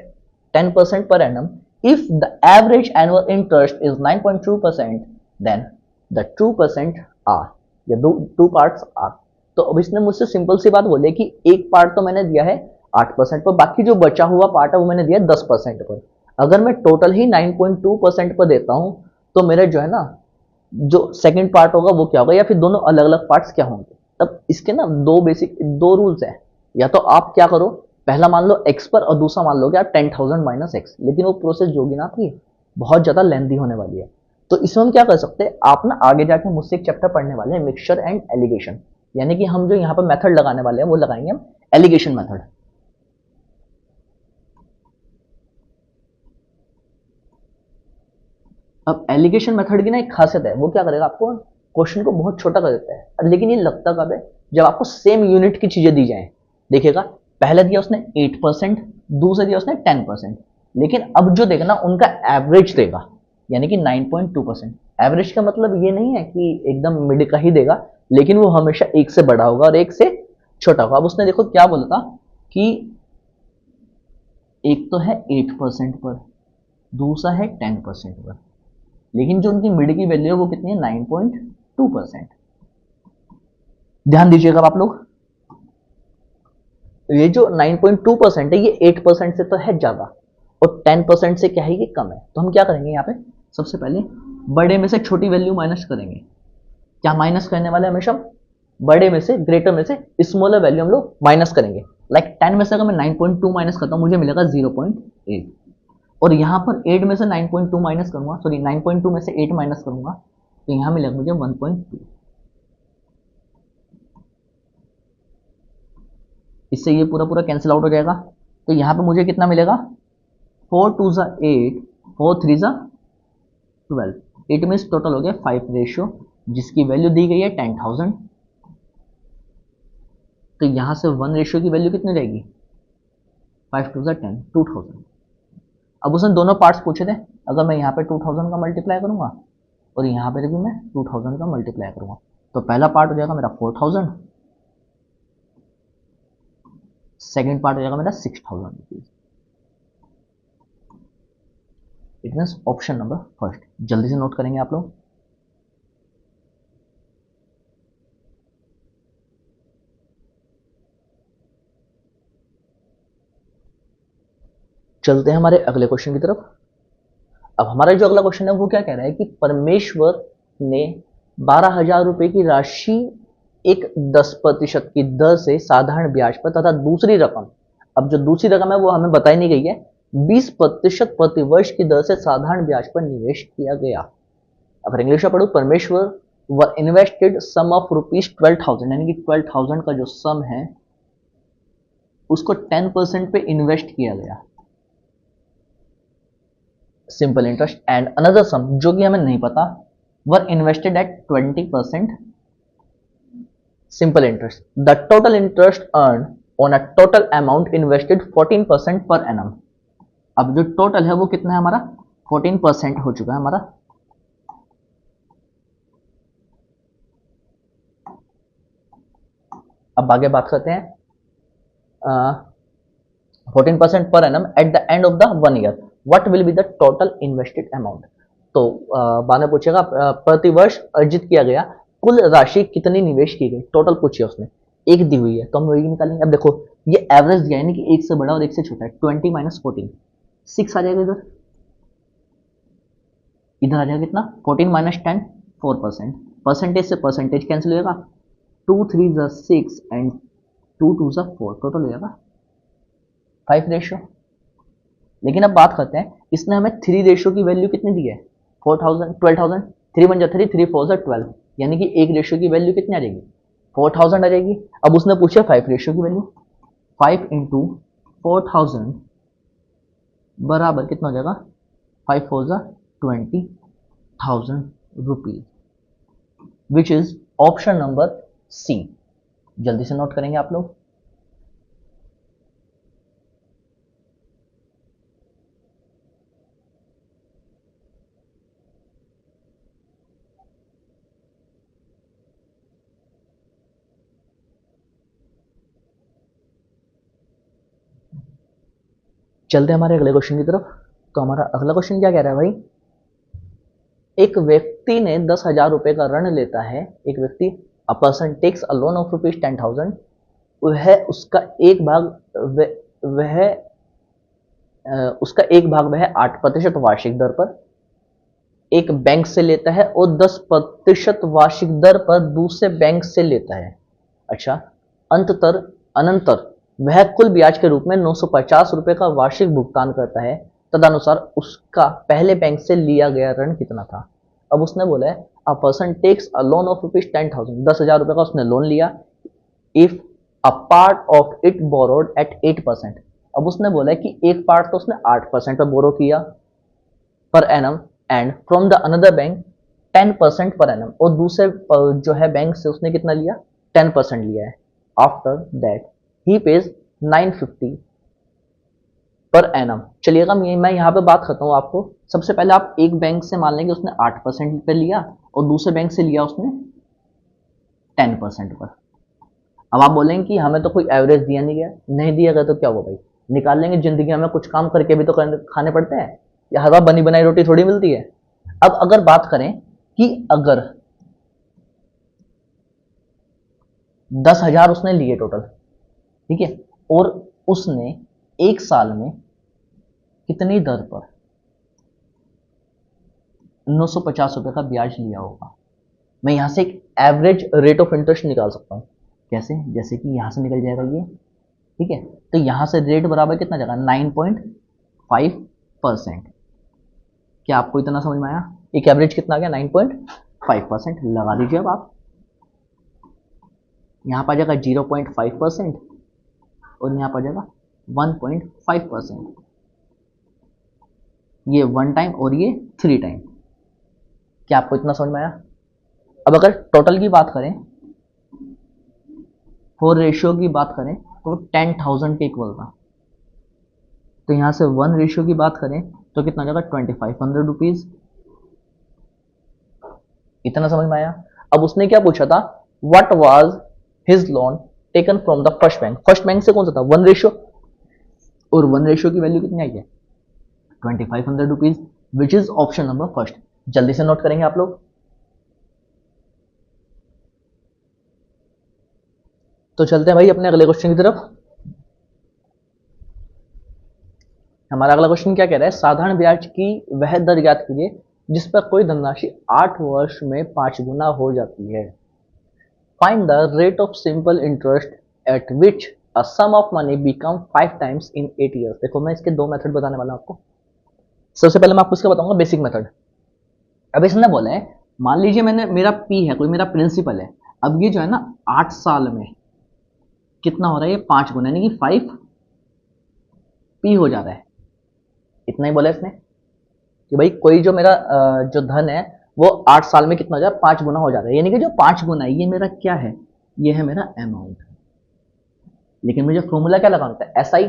10% per annum, if the average annual interest is 9.2%, then the 2% are, या two parts are। तो अब इसने मुझसे सिंपल सी बात बोली कि एक पार्ट तो मैंने दिया है 8% पर, बाकी जो बचा हुआ पार्ट है वो मैंने दिया 10% पर। अगर मैं टोटल ही 9.2% पर देता हूं तो मेरे जो है ना जो सेकंड पार्ट होगा वो क्या होगा, या फिर दोनों अलग अलग पार्ट्स क्या होंगे। तब इसके ना दो रूल्स हैं। या तो आप क्या करो, पहला मान लो x पर और दूसरा मान लो कि आप 10,000 माइनस एक्स, लेकिन वो प्रोसेस जो होगी ना आपकी बहुत ज्यादा लेंथी होने वाली है। तो इसमें हम क्या कर सकते हैं, आप ना आगे जाके मुझसे एक चैप्टर पढ़ने वाले हैं मिक्सचर एंड एलिगेशन, यानी कि हम जो यहाँ पर मेथड लगाने वाले हैं वो लगाएंगे हम एलिगेशन मेथड। अब एलिगेशन मेथड की ना एक खासियत है, वो क्या करेगा, आपको क्वेश्चन को बहुत छोटा कर देता है। लेकिन ये लगता कब है, जब आपको सेम यूनिट की चीजें दी जाए। देखिएगा पहले दिया उसने 8%, दूसरे दिया उसने 10%, लेकिन अब जो देगा ना उनका एवरेज देगा, यानी कि 9.2%। एवरेज का मतलब ये नहीं है कि एकदम मिड का ही देगा, लेकिन वो हमेशा एक से बड़ा होगा और एक से छोटा होगा। अब उसने देखो क्या बोला था कि एक तो है 8% पर, दूसरा है 10% पर, लेकिन जो उनकी मिड की वैल्यू है वो कितनी है, 9.2%। ध्यान दीजिएगा आप लोग, ये जो 9.2% है ये 8% से तो है ज्यादा और 10% से क्या है, ये कम है। तो हम क्या करेंगे यहाँ पे, सबसे पहले बड़े में से छोटी वैल्यू माइनस करेंगे। क्या माइनस करने वाले, हमेशा बड़े में से, ग्रेटर में से स्मॉलर वैल्यू हम लोग माइनस करेंगे। लाइक 10 में से अगर मैं 9.2 माइनस करता हूँ मुझे मिलेगा 0.8, और यहाँ पर 8 में से 9.2 माइनस करूंगा, सॉरी 9.2 में से 8 माइनस करूंगा तो यहाँ मिलेगा मुझे 1.2। इससे ये पूरा पूरा कैंसिल आउट हो जाएगा। तो यहाँ पे मुझे कितना मिलेगा, 4 2 ज़ा 8, 4 3 ज़ा 12, 8 में टोटल हो गया 5 रेशियो, जिसकी वैल्यू दी गई है 10,000। तो यहाँ से 1 रेशियो की वैल्यू कितनी रहेगी, 5 2 ज़ा 10, 2000। अब उसने दोनों पार्ट्स पूछे थे, अगर मैं यहाँ पे 2000 का मल्टीप्लाई करूंगा और यहाँ पे भी मैं 2000 का मल्टीप्लाई करूंगा तो पहला पार्ट हो जाएगा मेरा 4000, सेकेंड पार्ट हो जाएगा मेरा 6000 rupees. It means option number first. जल्दी से नोट करेंगे आप लोग। चलते हैं हमारे अगले क्वेश्चन की तरफ। अब हमारा जो अगला क्वेश्चन है वो क्या कह रहा है कि परमेश्वर ने 12,000 रुपए की राशि एक 10% की दर से साधारण ब्याज पर तथा दूसरी रकम, अब जो दूसरी रकम है वो हमें बताई नहीं गई है, 20% प्रतिवर्ष की दर से साधारण ब्याज पर निवेश किया गया। अगर इंग्लिश में पढ़ो, परमेश्वर व इन्वेस्टेड सम ऑफ रुपीज 12,000, यानी कि 12,000 का जो सम है उसको 10% पे इन्वेस्ट किया गया, simple interest, and another sum जो कि हमें नहीं पता, were invested at 20% simple interest. The total interest earn on a total amount invested 14% per annum. अब जो टोटल है वो कितना है हमारा, 14% हो चुका है हमारा। अब आगे बात करते हैं 14% per annum at the end of the 1 year what will be the total invested amount. तो बाद में पूछेगा प्रतिवर्ष अर्जित किया गया कुल राशि कितनी निवेश की गई, टोटल पूछिए उसने, एक दी हुई है तो हम वही निकालेंगे। अब देखो ये एवरेज दिया है, यानी कि एक से बड़ा और एक से छोटा है, 20 माइनस 14, 6 आ जाएगा इधर, इधर आ जाएगा कितना, 14 माइनस 10, 4%, परसेंटेज से परसेंटेज कैंसिल हो जाएगा, 2 3 ज़ा 6 एंड 2 2 ज़ा 4, टोटल हो जाएगा 5 रेशियो। लेकिन अब बात करते हैं, इसने हमें 3 रेशियो की वैल्यू कितनी दी है, 4,000 12,000, 3 1 जा 3, 3 4 जा 12, यानी कि एक रेशियो की वैल्यू कितनी आ जाएगी, 4000 आ जाएगी। अब उसने पूछा 5 रेशियो की वैल्यू, 5 इंटू 4000 बराबर कितना हो जाएगा, 5 4 जा 20,000 rupees, which is option number C. जल्दी से नोट करेंगे आप लोग। चलते हैं हमारे अगले क्वेश्चन की तरफ। तो हमारा अगला क्वेश्चन क्या कह रहा है भाई, एक व्यक्ति ने 10,000 रुपए का ऋण लेता है। एक व्यक्ति, a person takes a loan of rupees 10,000, वह उसका एक भाग वह उसका एक भाग वह 8% वार्षिक दर पर एक बैंक से लेता है और 10% वार्षिक दर पर दूसरे बैंक से लेता है। अच्छा, अनंतर वह कुल ब्याज के रूप में 950 रुपए का वार्षिक भुगतान करता है। तदनुसार उसका पहले बैंक से लिया गया ऋण कितना था। अब उसने बोला है, a person takes a loan of rupees 10,000, 10,000 रुपए का उसने लोन लिया। If a part of it borrowed at 8%, अब उसने बोला है कि एक पार्ट तो उसने 8% पर बोरो किया per annum, and from the another bank 10% per annum, और दूसरे जो है बैंक से उसने कितना लिया, 10% लिया है। After that he page 950 per annum. चलिएगा मैं यहाँ पे बात करता हूँ आपको। सबसे पहले आप एक बैंक से मान लेंगे उसने 8% पे लिया और दूसरे बैंक से लिया उसने 10% पर। अब आप बोलेंगे कि हमें तो कोई एवरेज दिया नहीं गया, नहीं दिया गया तो क्या हुआ भाई, निकाल लेंगे। जिंदगी में कुछ काम करके भी तो खाने पड़ते हैं, या हर बार बनी बनाई रोटी थोड़ी मिलती है। अब अगर बात करें कि अगर 10,000 उसने लिए टोटल, ठीक है, और उसने एक साल में कितनी दर पर 950 रुपए का ब्याज लिया होगा, मैं यहां से एक एवरेज रेट ऑफ इंटरेस्ट निकाल सकता हूं। कैसे, जैसे कि यहां से निकल जाएगा ये, ठीक है, तो यहां से रेट बराबर कितना जाएगा, 9.5%। क्या आपको इतना समझ में आया, एक एवरेज कितना आ गया, 9.5% लगा दीजिए। अब आप यहां पर आ जाएगा 0.5% और यहां पर आ जाएगा 1.5%, ये 1 टाइम और ये 3 टाइम। क्या आपको इतना समझ में आया। अब अगर टोटल की बात करें, 4 रेशियो की बात करें तो 10,000 के इक्वल था। तो यहां से 1 रेशियो की बात करें तो कितना जाएगा, 2,500 रुपीज। इतना समझ में आया। अब उसने क्या पूछा था, what was his loan taken from the first bank. First bank से कौन सा था, 1 रेशियो, और 1 रेशियो की वैल्यू कितनी आई है, 2,500 rupees, which is option number first. जल्दी से नोट करेंगे आप लोग। तो चलते हैं भाई अपने अगले क्वेश्चन की तरफ। हमारा अगला क्वेश्चन क्या कह रहा है, साधारण ब्याज की वह दर ज्ञात कीजिए जिस पर कोई धनराशि 8 वर्ष में 5 गुना हो जाती है। Find the rate of simple interest at which a sum of money become 5 times in 8 years. देखो मैं इसके 2 मेथड बताने वाला हूं आपको। सबसे पहले मैं आपको इसका बताऊंगा बेसिक मेथड। अब इसने बोला है, मान लीजिए मैंने, मेरा पी है, कोई मेरा प्रिंसिपल है। अब ये जो है ना 8 साल में कितना हो रहा है, ये 5 गुना, यानी कि 5 पी हो जा रहा है। इतना ही बोला इसने कि भाई कोई जो मेरा जो धन है वो 8 साल में कितना हो जाए, 5 गुना हो जाता है। यानी कि जो 5 गुना है ये मेरा क्या है, ये है मेरा अमाउंट। लेकिन मुझे फॉर्मूला क्या लगाना है, एस आई।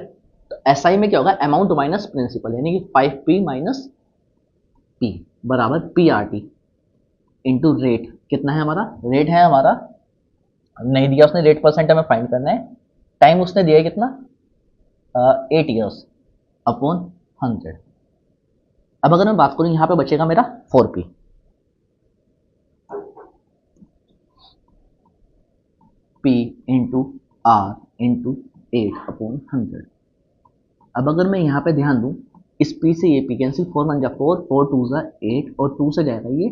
तो एस आई में क्या होगा, अमाउंट माइनस प्रिंसिपल, यानी कि 5p माइनस पी बराबर P R T into rate. कितना है हमारा, रेट है हमारा, नहीं दिया उसने, रेट परसेंट हमें फाइंड करना है। टाइम उसने दिया है कितना, 8 ईयर्स अपॉन 100। अब अगर मैं बात करूं, यहां पे बचेगा मेरा 4p, p into R into 8 upon 100। अब अगर मैं यहाँ पे ध्यान दूं, इस p से ये p कैंसिल, 4 1 जा 4, 4 2 जा 8 और 2 से जाएगा ये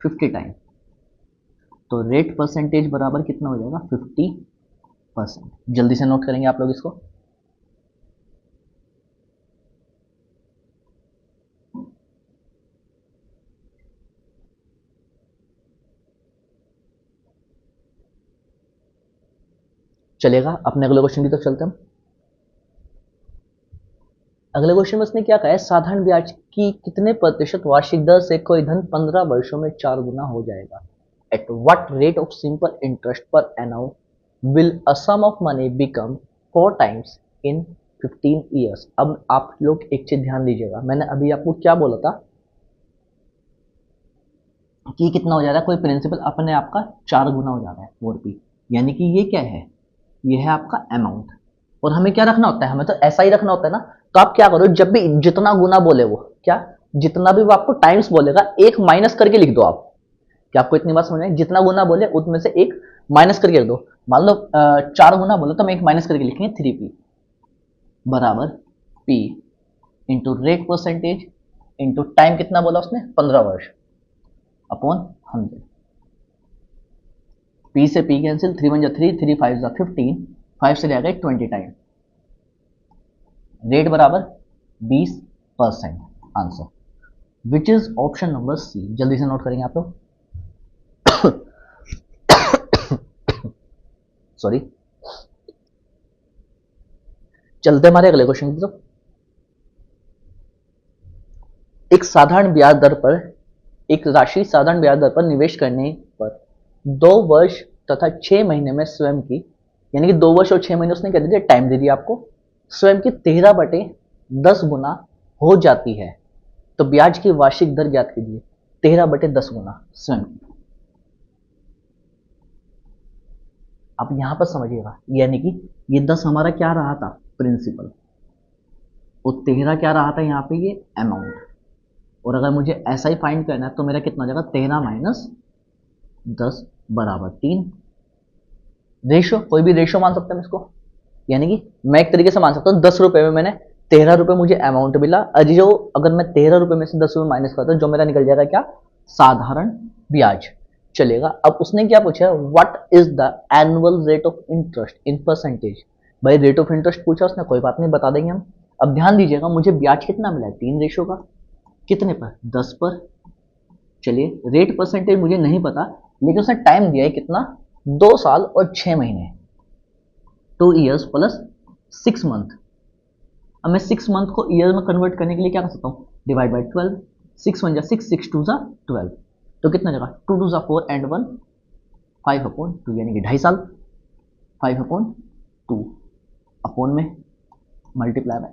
50 टाइम। तो रेट परसेंटेज बराबर कितना हो जाएगा, 50%। जल्दी से नोट करेंगे आप लोग इसको। चलेगा, अपने अगले क्वेश्चन की तरफ चलते हैं। अगले क्वेश्चन में उसने क्या कहा है, साधारण ब्याज की कितने प्रतिशत वार्षिक दर से कोई धन 15 वर्षों में 4 गुना हो जाएगा। At what rate of simple interest per annum will a sum of money become 4 times in 15 years. अब आप लोग एक चीज ध्यान दीजिएगा, मैंने अभी आपको क्या बोला था कि कितना हो जा रहा है, कोई प्रिंसिपल अपने आप का 4 गुना हो जा रहा है 4p, यानी कि ये क्या है, ये है आपका अमाउंट। और हमें क्या रखना होता है, हमें तो ऐसा ही रखना होता है ना। तो आप क्या करो, जब भी जितना गुना बोले वो क्या, जितना भी वो आपको टाइम्स बोलेगा एक माइनस करके लिख दो आप। क्या आपको इतनी बात समझ में, जितना गुना बोले उसमें से एक माइनस करके लिख दो। मान लो 4 गुना बोले तो हम एक माइनस करके लिखेंगे 3p बराबर p into rate percentage into time, कितना बोला उसने 15 वर्ष, अपॉन 100। p से p कैंसिल, 3 1 3, 3 5 15, 5 से जाएगा 20 टाइम, रेट बराबर 20%। Answer which is option number C. जल्दी से नोट करेंगे आप लोग। सॉरी, चलते हमारे अगले क्वेश्चन की तरफ। एक साधारण ब्याज दर पर, एक राशि साधारण ब्याज दर पर निवेश करने पर 2 वर्ष तथा 6 महीने में स्वयं की, यानी कि 2 वर्ष और 6 महीने उसने क्या दे दिया, टाइम दे दिया आपको, स्वयं की 13/10 गुना हो जाती है। तो ब्याज की वार्षिक दर ज्ञात कीजिए। 13/10 गुना स्वयं की। आप यहां पर समझिएगा, यानी कि ये 10 हमारा क्या रहा था, प्रिंसिपल, और 13 क्या रहा था यहाँ पे, ये अमाउंट। और अगर मुझे ऐसा ही फाइंड करना है तो मेरा कितना हो जाएगा, 13 माइनस 10 बराबर 3। रेशो, कोई भी रेशो मान सकते हैं इसको, यानी कि मैं एक तरीके से मान सकता हूँ 10 रुपए में मैंने 13 रुपए मुझे अमाउंट मिला। अगर मैं 13 रुपए में से 10 रुपए माइनस करता हूँ, जो मेरा निकल जाएगा क्या, साधारण ब्याज। चलेगा। अब उसने क्या पूछा, what is the annual rate of interest in percentage. भाई रेट ऑफ इंटरेस्ट पूछा उसने, कोई बात नहीं, बता देंगे हम। अब ध्यान दीजिएगा, मुझे ब्याज कितना मिला है, 3 रेशो का, कितने पर, 10 पर। चलिए, रेट परसेंटेज मुझे नहीं पता, लेकिन उसने टाइम दिया है कितना, 2 साल और 6 महीने, 2 ईयर्स प्लस 6 मंथ। अब मैं 6 मंथ को ईयर में कन्वर्ट करने के लिए क्या कर सकता हूँ, डिवाइड बाई 12, 6 1 6, 6 2 12, तो कितना जगह, 2 2 4 एंड 1 5/2, यानी कि 2.5 साल, 5/2 अपॉन में मल्टीप्लाई बाय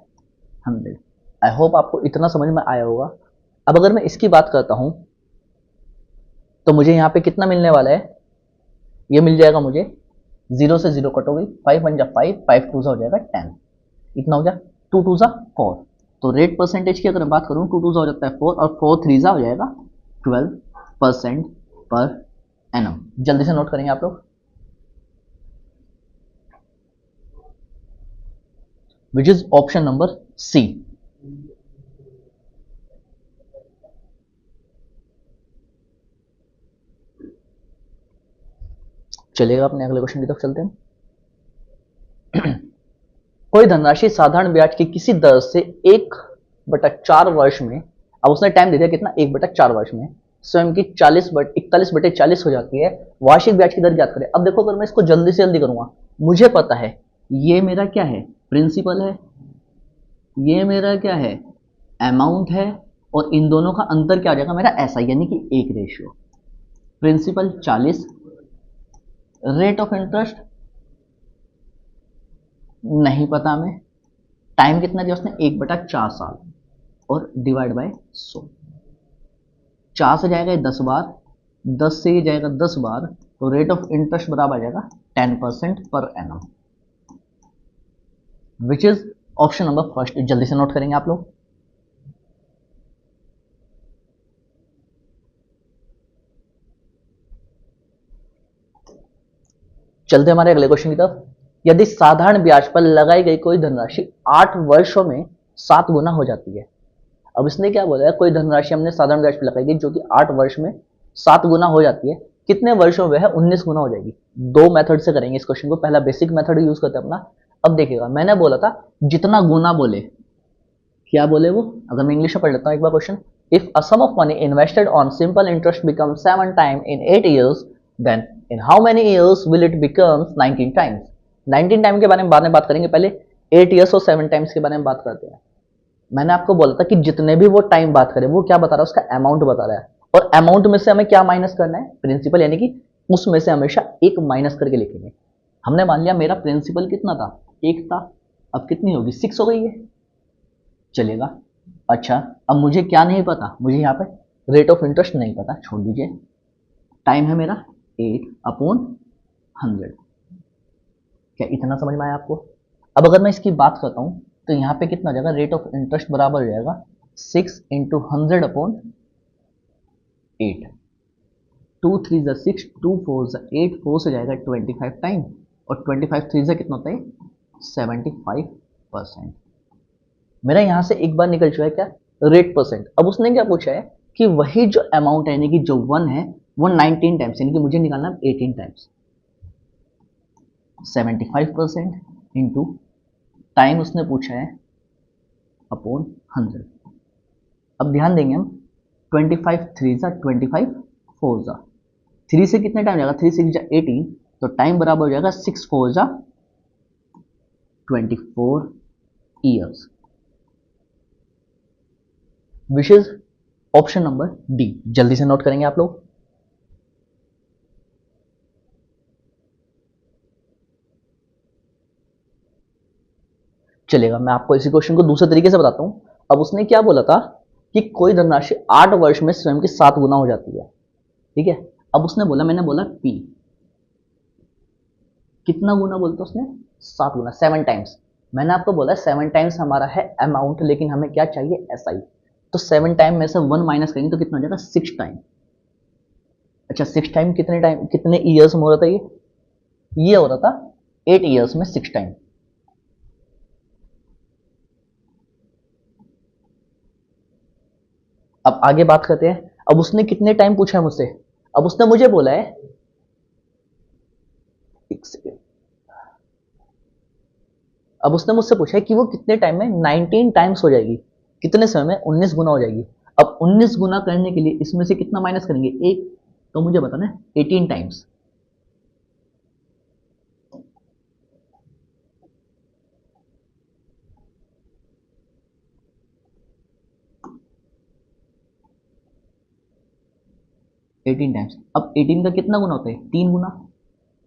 100। आई होप आपको इतना समझ में आया होगा। अब अगर मैं इसकी बात करता हूं तो मुझे यहाँ पे कितना मिलने वाला है, ये मिल जाएगा मुझे, 0 से 0 कट हो गई, 5 1 5, 5 2 हो जाएगा 10, इतना हो गया, 2 2 4। तो रेट परसेंटेज की अगर मैं बात करूं, 2 2 हो जाता है 4 और 4 3 हो जाएगा 12% पर एनम। जल्दी से नोट करेंगे आप लोग, which is option number C. चलेगा, अपने अगले क्वेश्चन की तरफ चलते हैं। कोई धनराशि साधारण ब्याज की किसी दर से 1/4 वर्ष में, अब उसने टाइम दे दिया कितना, 1/4 वर्ष में स्वयं की 41/40 हो जाती है, वार्षिक ब्याज की दर ज्ञात करें। अब देखो, अगर मैं इसको जल्दी से जल्दी करूंगा, मुझे पता है ये मेरा क्या है, प्रिंसिपल है, ये मेरा क्या है, अमाउंट है, और इन दोनों का अंतर क्या हो जाएगा मेरा, ऐसा, यानी कि 1 ratio. Principal 40, rate of interest नहीं पता हमें, टाइम कितना दिया उसने, 1/4 साल, और डिवाइड बाय 100। 4 से जाएगा 10 बार, 10 से ये जाएगा 10 बार, तो रेट ऑफ इंटरेस्ट बराबर आ जाएगा 10% per annum, which is option number first. जल्दी से नोट करेंगे आप लोग। चलते हमारे अगले क्वेश्चन की तरफ। यदि साधारण ब्याज पर लगाई गई कोई धनराशि 8 वर्षों में 7 गुना हो जाती है। अब इसने क्या बोला है, कोई धनराशि हमने साधारण ब्याज पर लगाई गई जो कि 8 वर्ष में 7 गुना हो जाती है, कितने वर्षों में है, 19 गुना हो जाएगी। 2 मेथड से करेंगे इस क्वेश्चन को, पहला बेसिक मेथड यूज करते हैं अपना। अब देखिएगा, मैंने बोला था जितना गुना बोले, क्या बोले वो, अगर मैं इंग्लिश में पढ़ लेता हूं एक बार question. If a sum of money invested on simple interest becomes 7 time in 8 years, then in how many years will it becomes 19 times? 19 time के बारे में बाद में बात करेंगे, पहले 8 ईयर्स और 7 टाइम्स के बारे में बात करते हैं। मैंने आपको बोला था कि जितने भी वो टाइम बात करे वो क्या बता रहा है, उसका अमाउंट बता रहा है, और अमाउंट में से हमें क्या माइनस करना है, प्रिंसिपल, यानी कि उसमें से हमेशा एक माइनस करके लिखेंगे। हमने मान लिया मेरा प्रिंसिपल कितना था, 1 था, अब कितनी होगी, 6 हो गई है, चलेगा। अच्छा, अब मुझे क्या नहीं पता, मुझे यहाँ पे रेट ऑफ इंटरेस्ट नहीं पता, छोड़ दीजिए। टाइम है मेरा 8/100। क्या इतना समझ में आया आपको? अब अगर मैं इसकी बात करता हूँ तो यहाँ पे कितना हो जाएगा, रेट ऑफ इंटरेस्ट बराबर हो जाएगा 6 × 100/8। 2 3 ज़ा 6, 2 4 ज़ा 8, 4 से जाएगा 25 टाइम, और 25 3 से कितना होता है, 75%। मेरा यहाँ से एक बार निकल चुका है क्या, रेट परसेंट। अब उसने क्या पूछा है कि वही जो अमाउंट है, यानी कि जो 1 है वो 19 टाइम्स, यानी कि मुझे निकालना है 18 टाइम्स। 75% इंटू टाइम उसने पूछा है अपॉन 100। अब ध्यान देंगे हम, 25 3 ज़ा 25, 4 ज़ा 3 से कितने टाइम जाएगा, 3 6 ज़ा 18, तो टाइम बराबर हो जाएगा 6 4 ज़ा 24 years, which is option number D. जल्दी से नोट करेंगे आप लोग। चलेगा, मैं आपको इसी क्वेश्चन को दूसरे तरीके से बताता हूं। अब उसने क्या बोला था कि कोई धनराशि 8 वर्ष में स्वयं की 7 गुना हो जाती है, ठीक है। अब उसने बोला, मैंने बोला पी कितना गुना, बोलते उसने 7 गुना, 7 टाइम्स। मैंने आपको बोला 7 टाइम्स हमारा है अमाउंट, लेकिन हमें क्या चाहिए, एसआई। तो 7 टाइम में से 1 माइनस करेंगे तो कितना हो जाएगा, 6 टाइम। अच्छा, 6 टाइम कितने टाइम, कितने ईयर्स में हो रहा था, ये हो रहा था 8 ईयर्स में 6 टाइम। अब आगे बात करते हैं। अब उसने कितने टाइम पूछा है मुझसे, अब उसने मुझे बोला है, एक सेकेंड, अब उसने मुझसे पूछा है कि वो कितने टाइम में 19 टाइम्स हो जाएगी, कितने समय में, 19 गुना हो जाएगी। अब 19 गुना करने के लिए इसमें से कितना माइनस करेंगे, एक, तो मुझे बताना है 18 टाइम्स। Eighteen times. अब 18 का कितना गुना होता है, 3 गुना।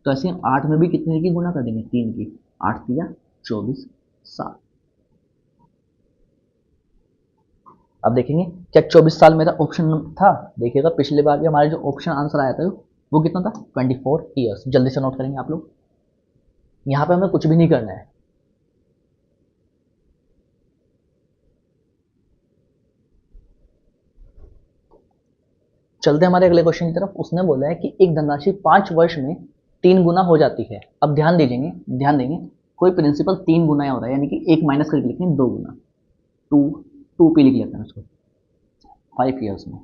तो ऐसे हम 8 में भी कितने की गुना कर देंगे, 3 की। 8 3 24, 7। अब देखेंगे क्या 24 साल मेरा ऑप्शन था, देखिएगा पिछले बार भी हमारे जो ऑप्शन आंसर आया था वो कितना था, 24 ईयर्स। जल्दी से नोट करेंगे आप लोग, यहाँ पे हमें कुछ भी नहीं करना है। चलते हमारे अगले क्वेश्चन की तरफ। उसने बोला है कि एक धनराशि 5 वर्ष में 3 गुना हो जाती है। अब ध्यान दीजिए, ध्यान देंगे, कोई प्रिंसिपल 3 गुना हो रहा है, यानी कि एक माइनस करके लिखेंगे 2 गुना, 2 2 पे लिख लेते हैं उसको, 5 ईयर्स में।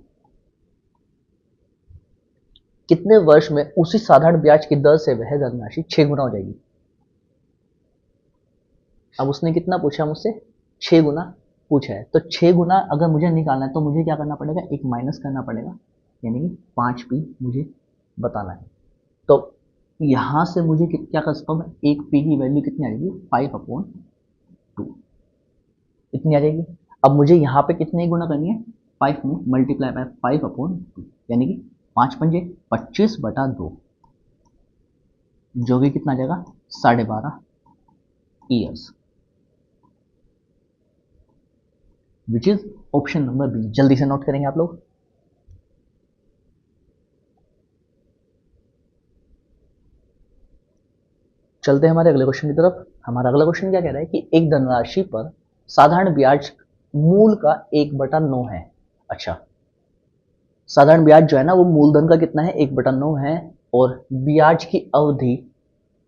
कितने वर्ष में उसी साधारण ब्याज की दर से वह धनराशि 6 गुना हो जाएगी। अब उसने कितना पूछा मुझसे, 6 गुना पूछा है। तो 6 गुना अगर मुझे निकालना है तो मुझे क्या करना पड़ेगा, एक माइनस करना पड़ेगा, यानी कि 5p मुझे बताना है। तो यहाँ से मुझे क्या कर सकता हूँ मैं, एक p की वैल्यू कितनी आ जाएगी, 5/2 इतनी आ जाएगी। अब मुझे यहाँ पे कितने गुना करनी है, 5 में मल्टीप्लाई बाय 5/2, यानी कि 5 पंजे 25/2, जो कि कितना आ जाएगा, 12.5 years, which is option number B. जल्दी से नोट करेंगे आप लोग। चलते हैं हमारे अगले क्वेश्चन की तरफ। हमारा अगला क्वेश्चन क्या कह रहा है कि एक धनराशि पर साधारण ब्याज मूल का 1/9 है। अच्छा, साधारण ब्याज जो है ना वो मूलधन का कितना है, 1/9 है, और ब्याज की अवधि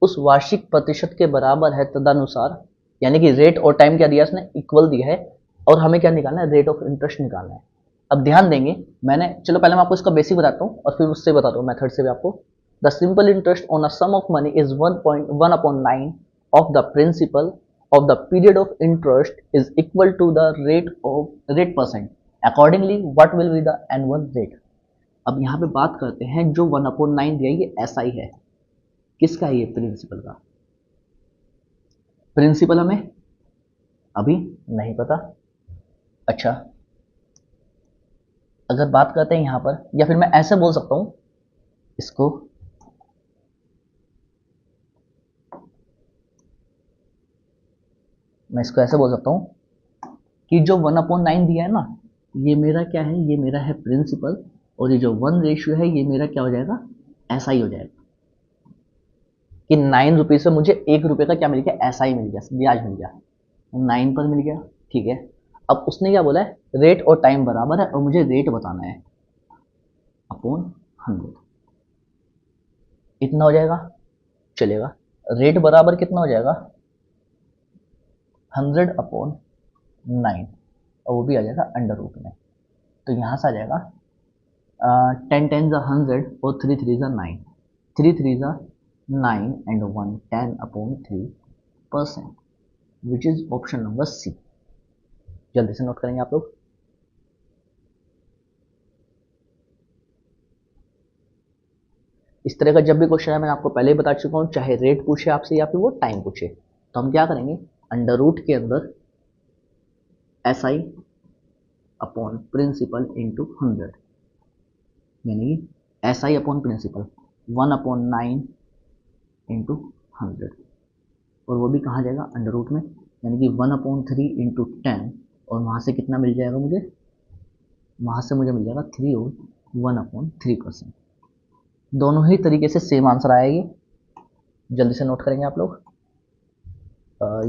उस वार्षिक प्रतिशत के बराबर है तदनुसार, यानी कि रेट और टाइम क्या दिया इसने, इक्वल दिया है, और हमें क्या निकालना है, रेट ऑफ इंटरेस्ट निकालना है। अब ध्यान देंगे, मैंने, चलो पहले मैं आपको इसका बेसिक बताता हूँ और फिर उससे बताता हूँ मेथड से भी आपको। The simple interest on a sum of money is 1.1/9 of the principal of the period of interest is equal to the rate percent. Accordingly, what will be the annual rate? अब यहाँ पे बात करते हैं, जो 1/9 दिया ये SI है, किसका है, ये प्रिंसिपल का। प्रिंसिपल हमें अभी नहीं पता। अच्छा, अगर बात करते हैं यहां पर, या फिर मैं ऐसे बोल सकता हूं इसको, मैं इसको ऐसे बोल सकता हूं कि जो 1/9 दिया है ना, ये मेरा क्या है, ये मेरा है प्रिंसिपल, और ये जो 1 रेशियो है ये मेरा क्या हो जाएगा, ऐसा ही हो जाएगा कि 9 रुपये से मुझे 1 रुपये का क्या मिल गया, ऐसा ही मिल गया, ब्याज मिल गया, 9 पर मिल गया। ठीक है, अब उसने क्या बोला है, रेट और टाइम बराबर है और मुझे रेट बताना है अपॉन 100, इतना हो जाएगा, चलेगा। रेट बराबर कितना हो जाएगा, 100/9, और वो भी आ जाएगा अंडर रूट में। तो यहाँ से आ जाएगा 10 10 ज़ा 100 और 3 3 ज़ा 9, 3 3 ज़ा 9 and 1 10/3%, which is option number C. जल्दी से नोट करेंगे आप लोग। इस तरह का जब भी क्वेश्चन है, मैंने आपको पहले ही बता चुका हूँ, चाहे रेट पूछे आपसे या फिर वो टाइम पूछे, तो हम क्या करेंगे, अंडर रूट के अंदर S I upon principal into 100, यानी कि S I upon principal 1/9 into 100, और वो भी कहाँ जाएगा, अंडर रूट में, यानी कि 1/3 इंटू 10, और वहाँ से कितना मिल जाएगा मुझे, वहाँ से मुझे मिल जाएगा 3 और 1/3%। दोनों ही तरीके से सेम आंसर आएगी। जल्दी से नोट करेंगे आप लोग।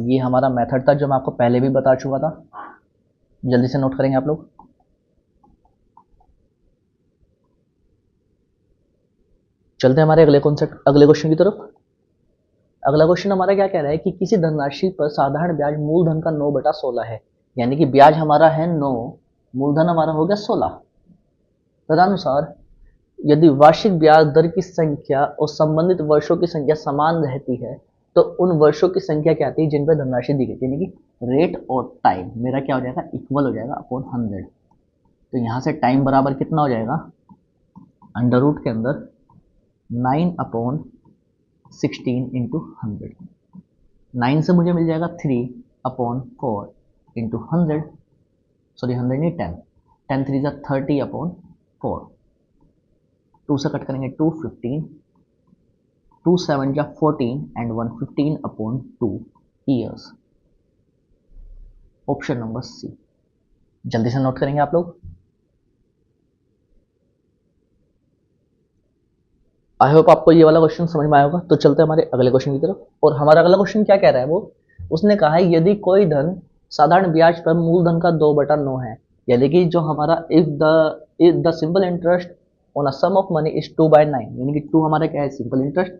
ये हमारा मेथड था जो मैं आपको पहले भी बता चुका था, जल्दी से नोट करेंगे आप लोग। चलते हैं हमारे अगले कॉन्सेप्ट, अगले क्वेश्चन की तरफ। अगला क्वेश्चन हमारा क्या कह रहा है कि किसी धनराशि पर साधारण ब्याज मूलधन का 9/16 है, यानी कि ब्याज हमारा है 9, मूलधन हमारा हो गया 16। तदनुसार यदि वार्षिक ब्याज दर की संख्या और संबंधित वर्षों की संख्या समान रहती है, तो उन वर्षों की संख्या क्या आती है जिन पर धनराशि दी गई, यानी कि रेट और टाइम मेरा क्या हो जाएगा, इक्वल हो जाएगा अपॉन 100। तो यहाँ से टाइम बराबर कितना हो जाएगा, अंडर रूट के अंदर 9/16 इंटू 100, 9 से मुझे मिल जाएगा 3/4 इंटू 100, सॉरी 100 नहीं 10, 10 3 ज़ा 30/4, 2 से कट करेंगे 2 15, 2 7 जा 14 and 1 15/2 years, option number C. जल्दी से नोट करेंगे आप लोग। आई होप आपको ये वाला क्वेश्चन समझ में आया होगा। तो चलते हैं हमारे अगले क्वेश्चन की तरफ। और हमारा अगला क्वेश्चन क्या कह रहा है, वो उसने कहा है यदि कोई धन साधारण ब्याज पर मूलधन का 2/9 है, यानी कि जो हमारा if the simple interest on a sum of money is 2/9, यानी कि 2 हमारा क्या है, सिंपल इंटरेस्ट,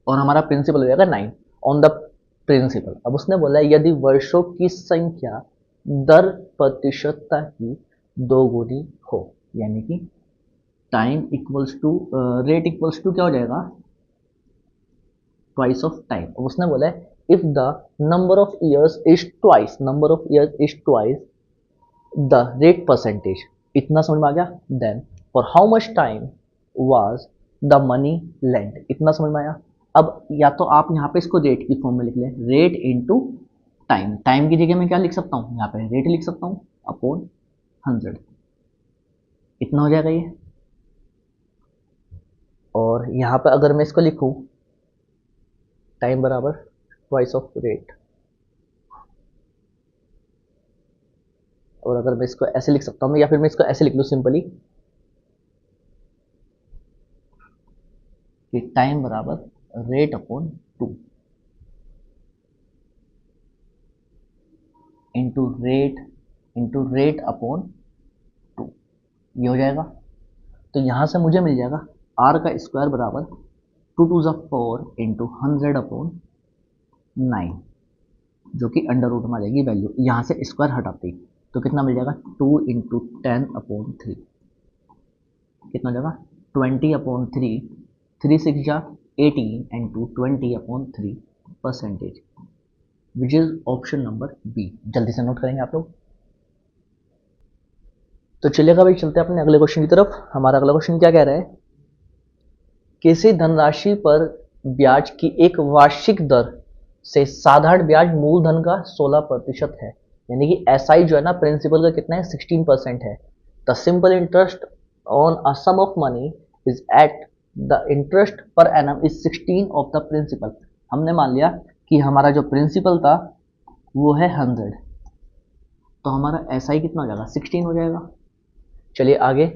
और हमारा प्रिंसिपल हो जाएगा 9 ऑन द प्रिंसिपल। अब उसने बोला है यदि वर्षों की संख्या दर प्रतिशतता की 2 गुनी हो, यानी कि time equals to rate equals to क्या हो जाएगा, ट्वाइस ऑफ टाइम। अब उसने बोला है if the number of years is twice, number of years is twice the rate percentage, इतना समझ में आ गया। Then for how much time was the money lent, इतना समझ में आया। अब या तो आप यहाँ पे इसको रेट की फॉर्म में लिख लें, रेट इनटू टाइम, टाइम की जगह मैं क्या लिख सकता हूँ, यहाँ पे रेट लिख सकता हूँ अपॉन 100, इतना हो जाएगा ये। और यहाँ पे अगर मैं इसको लिखूँ टाइम बराबर ट्वाइस ऑफ रेट, और अगर मैं इसको ऐसे लिख सकता हूँ, या फिर मैं इसको ऐसे लिख लूँ सिंपली कि टाइम बराबर rate upon 2 into rate upon 2, ये हो जाएगा। तो यहाँ से मुझे मिल जाएगा आर का स्क्वायर बराबर 2 2 ज़ा 4 इंटू 100/9, जो कि अंडर रूट में आ जाएगी वैल्यू, यहाँ से स्क्वायर हटाती, तो कितना मिल जाएगा 2 इंटू 10/3, कितना हो जाएगा 20/3, 3 6 जा 18 and 20/3 percentage, which is option number B. जल्दी से नोट करेंगे आप लोग। तो चलिएगा भाई, चलते हैं अपने अगले क्वेश्चन की तरफ। हमारा अगला क्वेश्चन क्या कह रहा है, किसी धनराशि पर ब्याज की एक वार्षिक दर से साधारण ब्याज मूलधन का 16% है, यानी कि एसआई जो है ना प्रिंसिपल का कितना है 16% है। The simple interest on a sum of money is at the interest per annum is 16 of the principal. हमने मान लिया कि हमारा जो प्रिंसिपल था वो है 100, तो हमारा एसआई कितना हो जाएगा 16 हो जाएगा। चलिए आगे।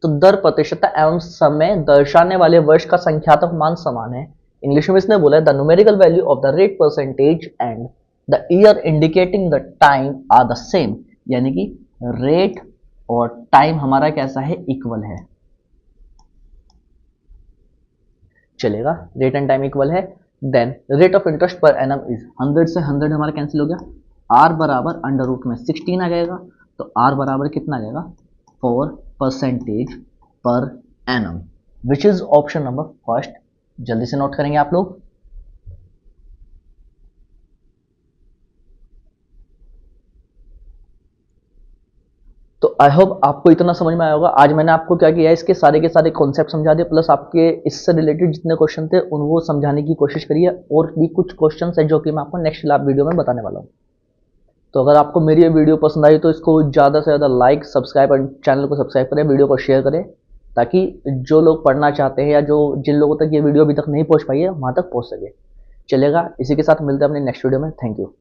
तो दर प्रतिशतता एवं समय दर्शाने वाले वर्ष का संख्यात्मक मान समान है। इंग्लिश में इसने बोला है the numerical value of the rate percentage and the year indicating the time are the same, यानी कि रेट और टाइम हमारा कैसा है इक्वल है। चलेगा, रेट एंड टाइम इक्वल है। Then rate of interest per annum is 100 से 100 हमारा कैंसिल हो गया, आर बराबर अंडर रूट में 16 आ जाएगा, तो आर बराबर कितना आ जाएगा 4% per annum, which is option number first. जल्दी से नोट करेंगे आप लोग। तो आई होप आपको इतना समझ में आया होगा। आज मैंने आपको क्या किया है, इसके सारे के सारे कॉन्सेप्ट समझा दिए, प्लस आपके इससे रिलेटेड जितने क्वेश्चन थे उनको समझाने की कोशिश करिए, और भी कुछ क्वेश्चन है जो कि मैं आपको नेक्स्ट लैब वीडियो में बताने वाला हूँ। तो अगर आपको मेरी ये वीडियो पसंद आई तो इसको ज़्यादा से ज़्यादा लाइक, सब्सक्राइब और चैनल को सब्सक्राइब करें, वीडियो को शेयर करें, ताकि जो लोग पढ़ना चाहते हैं या जो जिन लोगों तक ये वीडियो अभी तक नहीं पहुँच पाई है वहाँ तक पहुँच सके। चलेगा, इसी के साथ मिलते हैं अपने नेक्स्ट वीडियो में। Thank you.